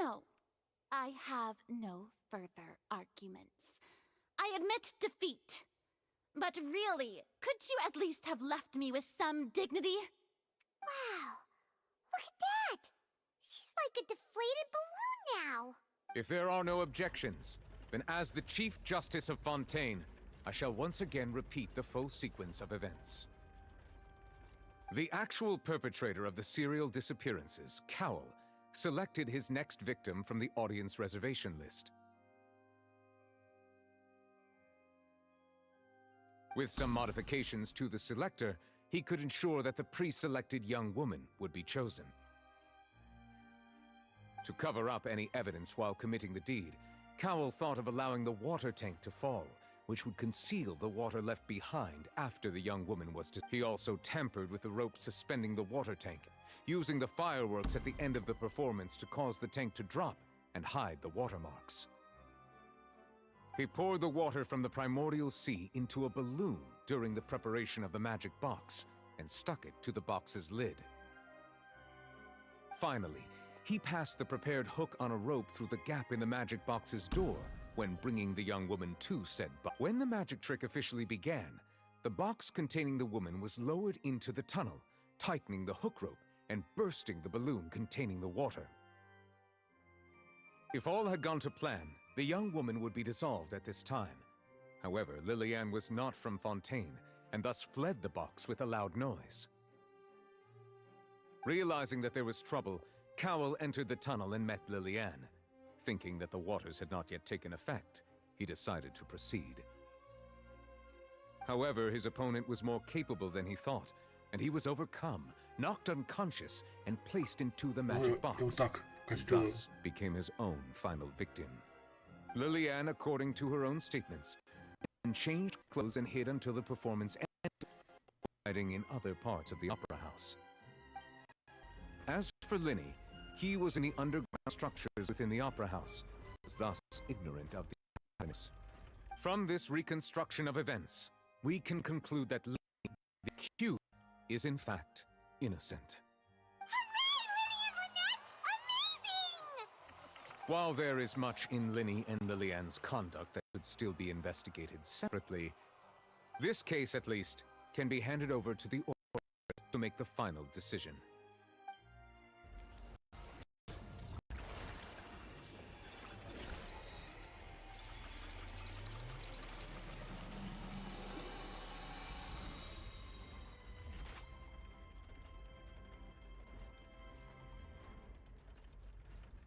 No, I have no further arguments. I admit defeat. But really, could you at least have left me with some dignity? Wow, look at that! She's like a deflated balloon now. If there are no objections, then as the Chief Justice of Fontaine, I shall once again repeat the full sequence of events. The actual perpetrator of the serial disappearances, Cowl, selected his next victim from the audience reservation list. With some modifications to the selector, he could ensure that the pre-selected young woman would be chosen. To cover up any evidence while committing the deed, Cowl thought of allowing the water tank to fall, which would conceal the water left behind after the young woman was He also tampered with the rope suspending the water tank, using the fireworks at the end of the performance to cause the tank to drop and hide the watermarks. He poured the water from the primordial sea into a balloon during the preparation of the magic box and stuck it to the box's lid. Finally, he passed the prepared hook on a rope through the gap in the magic box's door when bringing the young woman to said box. When the magic trick officially began, the box containing the woman was lowered into the tunnel, tightening the hook rope and bursting the balloon containing the water. If all had gone to plan, the young woman would be dissolved at this time. However, Lillian was not from Fontaine, and thus fled the box with a loud noise. Realizing that there was trouble, Cowl entered the tunnel and met Lillian. Thinking that the waters had not yet taken effect, he decided to proceed. However, his opponent was more capable than he thought, and he was overcome, knocked unconscious, and placed into the magic box. Thus became his own final victim. Lillian, according to her own statements, changed clothes and hid until the performance ended, hiding in other parts of the opera house. As for Linny, he was in the underground structures within the opera house, was thus ignorant of the happiness. From this reconstruction of events, we can conclude that Linny, the accused, is in fact innocent. Hooray! While there is much in Linny and Lillian's conduct that could still be investigated separately, this case, at least, can be handed over to the Order to make the final decision.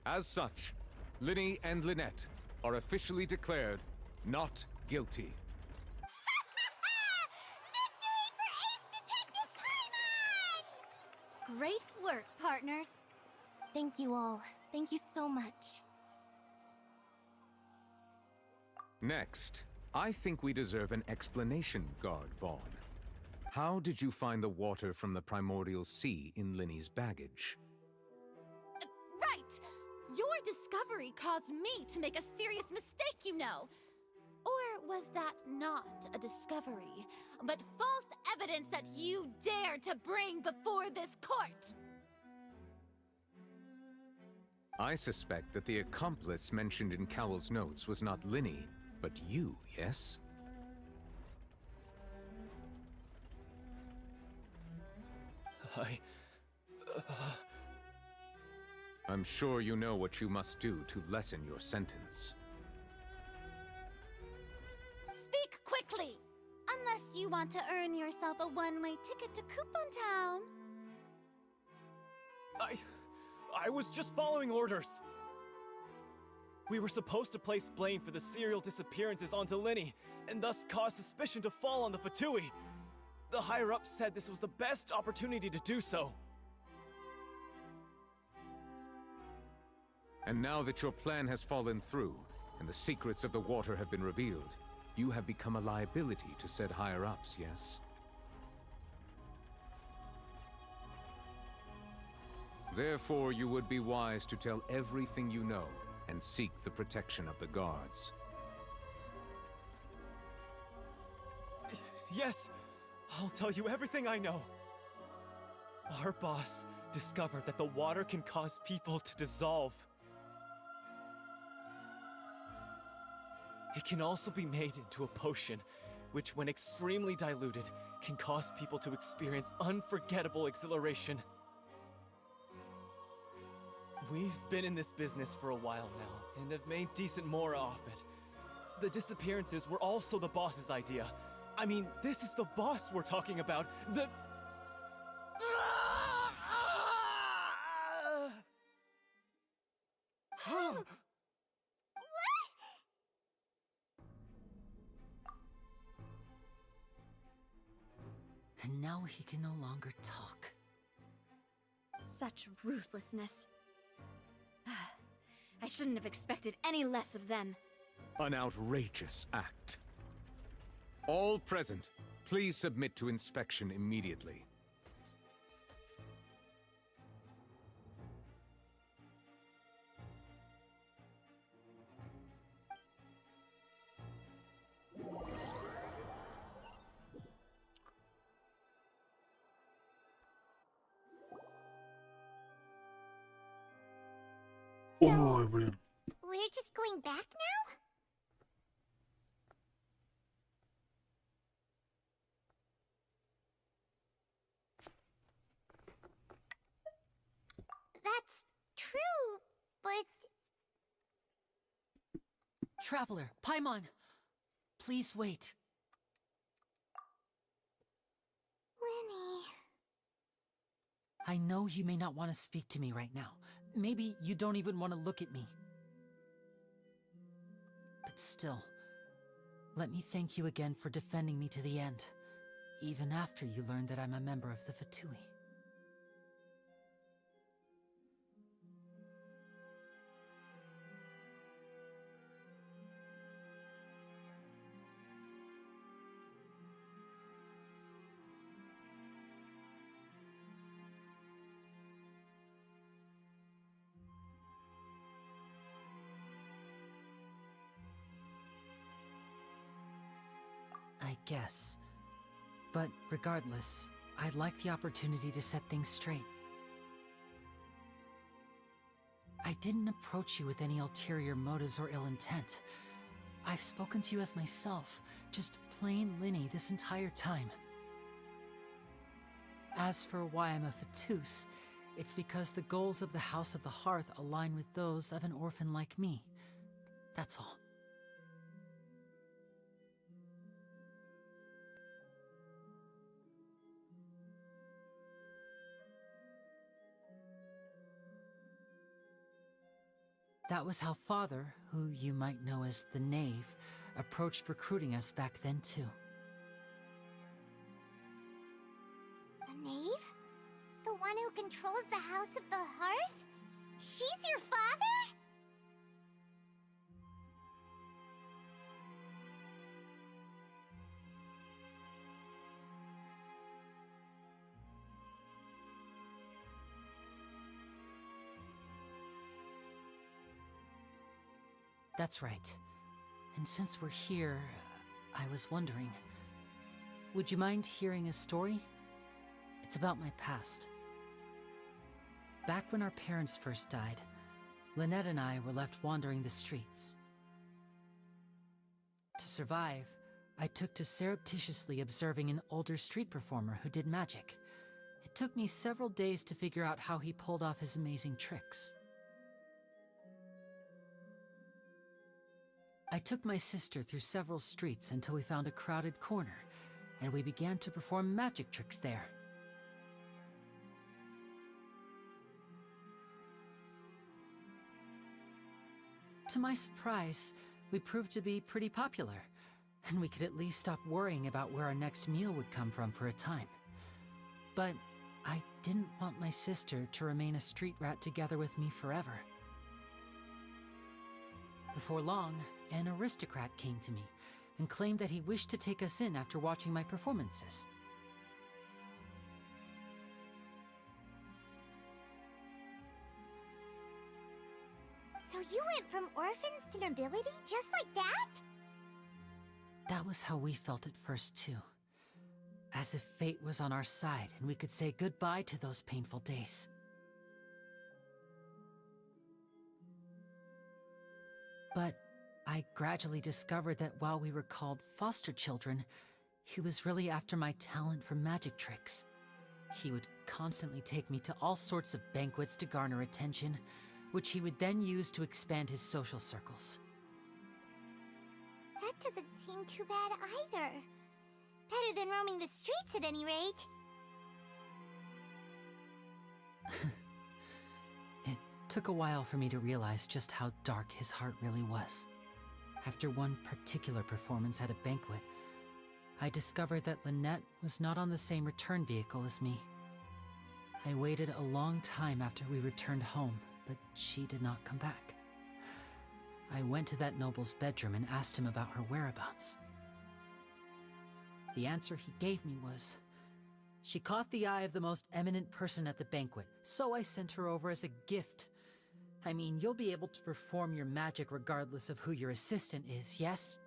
As such, Linny and Lynette are officially declared not guilty. Great work, partners. Thank you all. Thank you so much. Next, I think we deserve an explanation, Guard Vaughn. How did you find the water from the primordial sea in Linny's baggage? Right! Your discovery caused me to make a serious mistake, you know. Or was that not a discovery, but false evidence that you dared to bring before this court? I suspect that the accomplice mentioned in Cowell's notes was not Linny, but you, yes? I'm sure you know what you must do to lessen your sentence. Speak quickly! Unless you want to earn yourself a one-way ticket to Coupon Town. I was just following orders. We were supposed to place blame for the serial disappearances onto Linny, and thus cause suspicion to fall on the Fatui. The higher-ups said this was the best opportunity to do so. And now that your plan has fallen through, and the secrets of the water have been revealed, you have become a liability to said higher-ups, yes? Therefore, you would be wise to tell everything you know, and seek the protection of the guards. Yes, I'll tell you everything I know. Our boss discovered that the water can cause people to dissolve. It can also be made into a potion, which when extremely diluted, can cause people to experience unforgettable exhilaration. We've been in this business for a while now, and have made decent more off it. The disappearances were also the boss's idea. I mean, this is the boss we're talking about. And now he can no longer talk. Such ruthlessness. I shouldn't have expected any less of them. An outrageous act. All present, please submit to inspection immediately. Ой, блин. We're just going back now? That's true, but... Traveler, Paimon! Please wait. Lenny... I know you may not want to speak to me right now. Maybe you don't even want to look at me. But still, let me thank you again for defending me to the end, even after you learned that I'm a member of the Fatui. I guess. But regardless, I'd like the opportunity to set things straight. I didn't approach you with any ulterior motives or ill intent. I've spoken to you as myself, just plain Linny this entire time. As for why I'm a Fatus, it's because the goals of the House of the Hearth align with those of an orphan like me. That's all. That was how Father, who you might know as the Knave, approached recruiting us back then too. The knave? The one who controls the House of the Hearth? She's your father? That's right. And since we're here, I was wondering, would you mind hearing a story? It's about my past. Back when our parents first died, Lynette and I were left wandering the streets. To survive, I took to surreptitiously observing an older street performer who did magic. It took me several days to figure out how he pulled off his amazing tricks. I took my sister through several streets until we found a crowded corner, and we began to perform magic tricks there. To my surprise, we proved to be pretty popular, and we could at least stop worrying about where our next meal would come from for a time. But I didn't want my sister to remain a street rat together with me forever. Before long, an aristocrat came to me and claimed that he wished to take us in after watching my performances. So you went from orphans to nobility just like that? That was how we felt at first too. As if fate was on our side and we could say goodbye to those painful days. But I gradually discovered that while we were called foster children, he was really after my talent for magic tricks. He would constantly take me to all sorts of banquets to garner attention, which he would then use to expand his social circles. That doesn't seem too bad either. Better than roaming the streets at any rate. It took a while for me to realize just how dark his heart really was. After one particular performance at a banquet, I discovered that Lynette was not on the same return vehicle as me. I waited a long time after we returned home, but she did not come back. I went to that noble's bedroom and asked him about her whereabouts. The answer he gave me was, she caught the eye of the most eminent person at the banquet, so I sent her over as a gift. I mean, you'll be able to perform your magic regardless of who your assistant is, yes?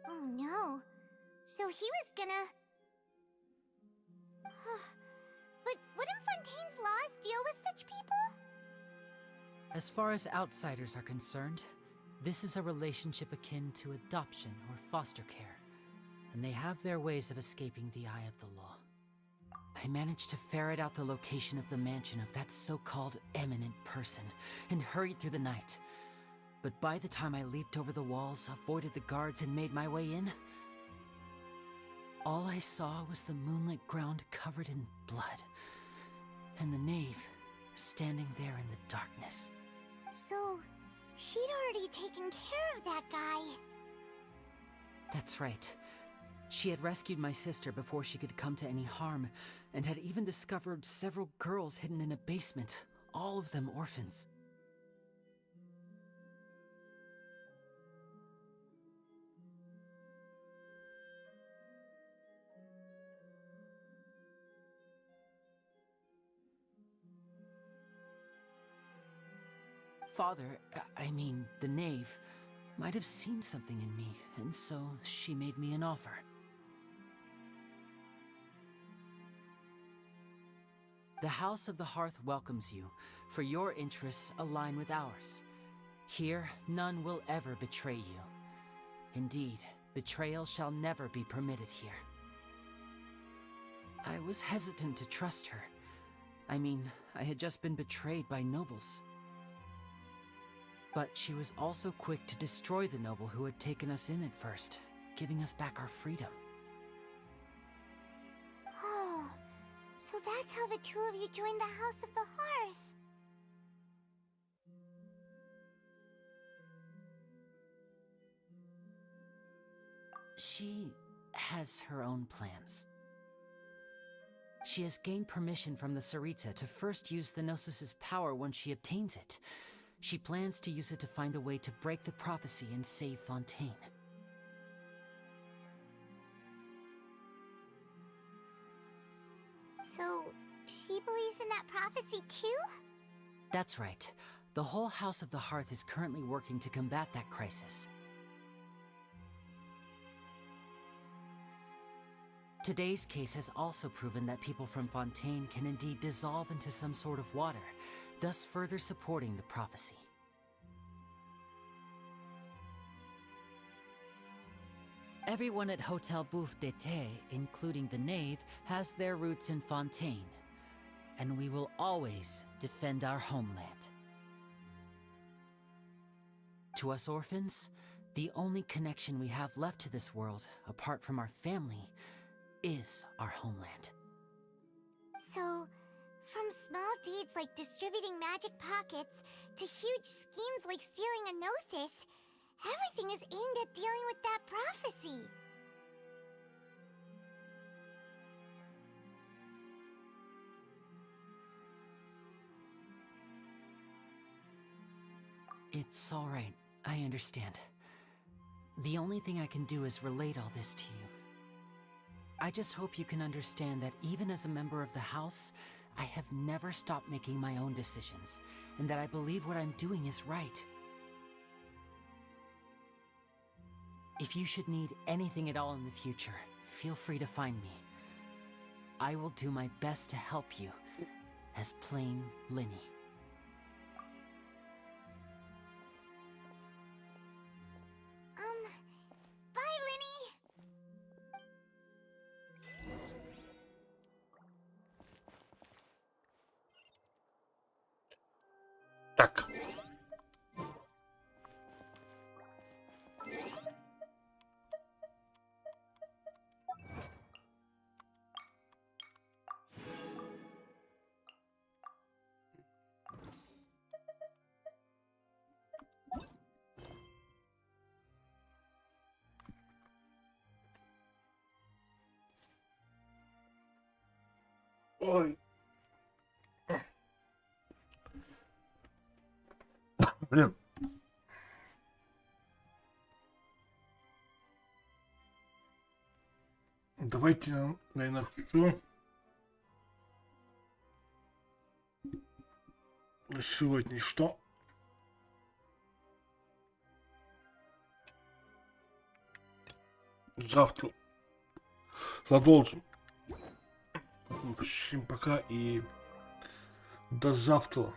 Oh no. So he was gonna... But wouldn't Fontaine's laws deal with such people? As far as outsiders are concerned, this is a relationship akin to adoption or foster care, and they have their ways of escaping the eye of the law. I managed to ferret out the location of the mansion of that so-called eminent person and hurried through the night. But by the time I leaped over the walls, avoided the guards, and made my way in, all I saw was the moonlit ground covered in blood, and the knave standing there in the darkness. So, she'd already taken care of that guy. That's right. She had rescued my sister before she could come to any harm, and had even discovered several girls hidden in a basement, all of them orphans. Father, I mean, the knave, might have seen something in me, and so she made me an offer. The House of the Hearth welcomes you, for your interests align with ours. Here, none will ever betray you. Indeed, betrayal shall never be permitted here. I was hesitant to trust her. I mean, I had just been betrayed by nobles. But she was also quick to destroy the noble who had taken us in at first, giving us back our freedom. Oh, so that's how the two of you joined the House of the Hearth. She has her own plans. She has gained permission from the Tsaritsa to first use the Gnosis' power once she obtains it. She plans to use it to find a way to break the prophecy and save Fontaine. So, she believes in that prophecy too? That's right. The whole House of the Hearth is currently working to combat that crisis. Today's case has also proven that people from Fontaine can indeed dissolve into some sort of water, thus further supporting the prophecy. Everyone at Hotel Bouffe d'été, including the knave, has their roots in Fontaine, and we will always defend our homeland. To us orphans, the only connection we have left to this world, apart from our family, is our homeland. So, from small deeds like distributing magic pockets to huge schemes like stealing a Gnosis, everything is aimed at dealing with that prophecy. It's all right. I understand. The only thing I can do is relate all this to you. I just hope you can understand that even as a member of the House, I have never stopped making my own decisions, and that I believe what I'm doing is right. If you should need anything at all in the future, feel free to find me. I will do my best to help you, as plain Linny. Bye, Linny! Так. Ой. Блин. Давайте, наверное, все. Сегодня что? Завтра продолжим. Всем пока и до завтра.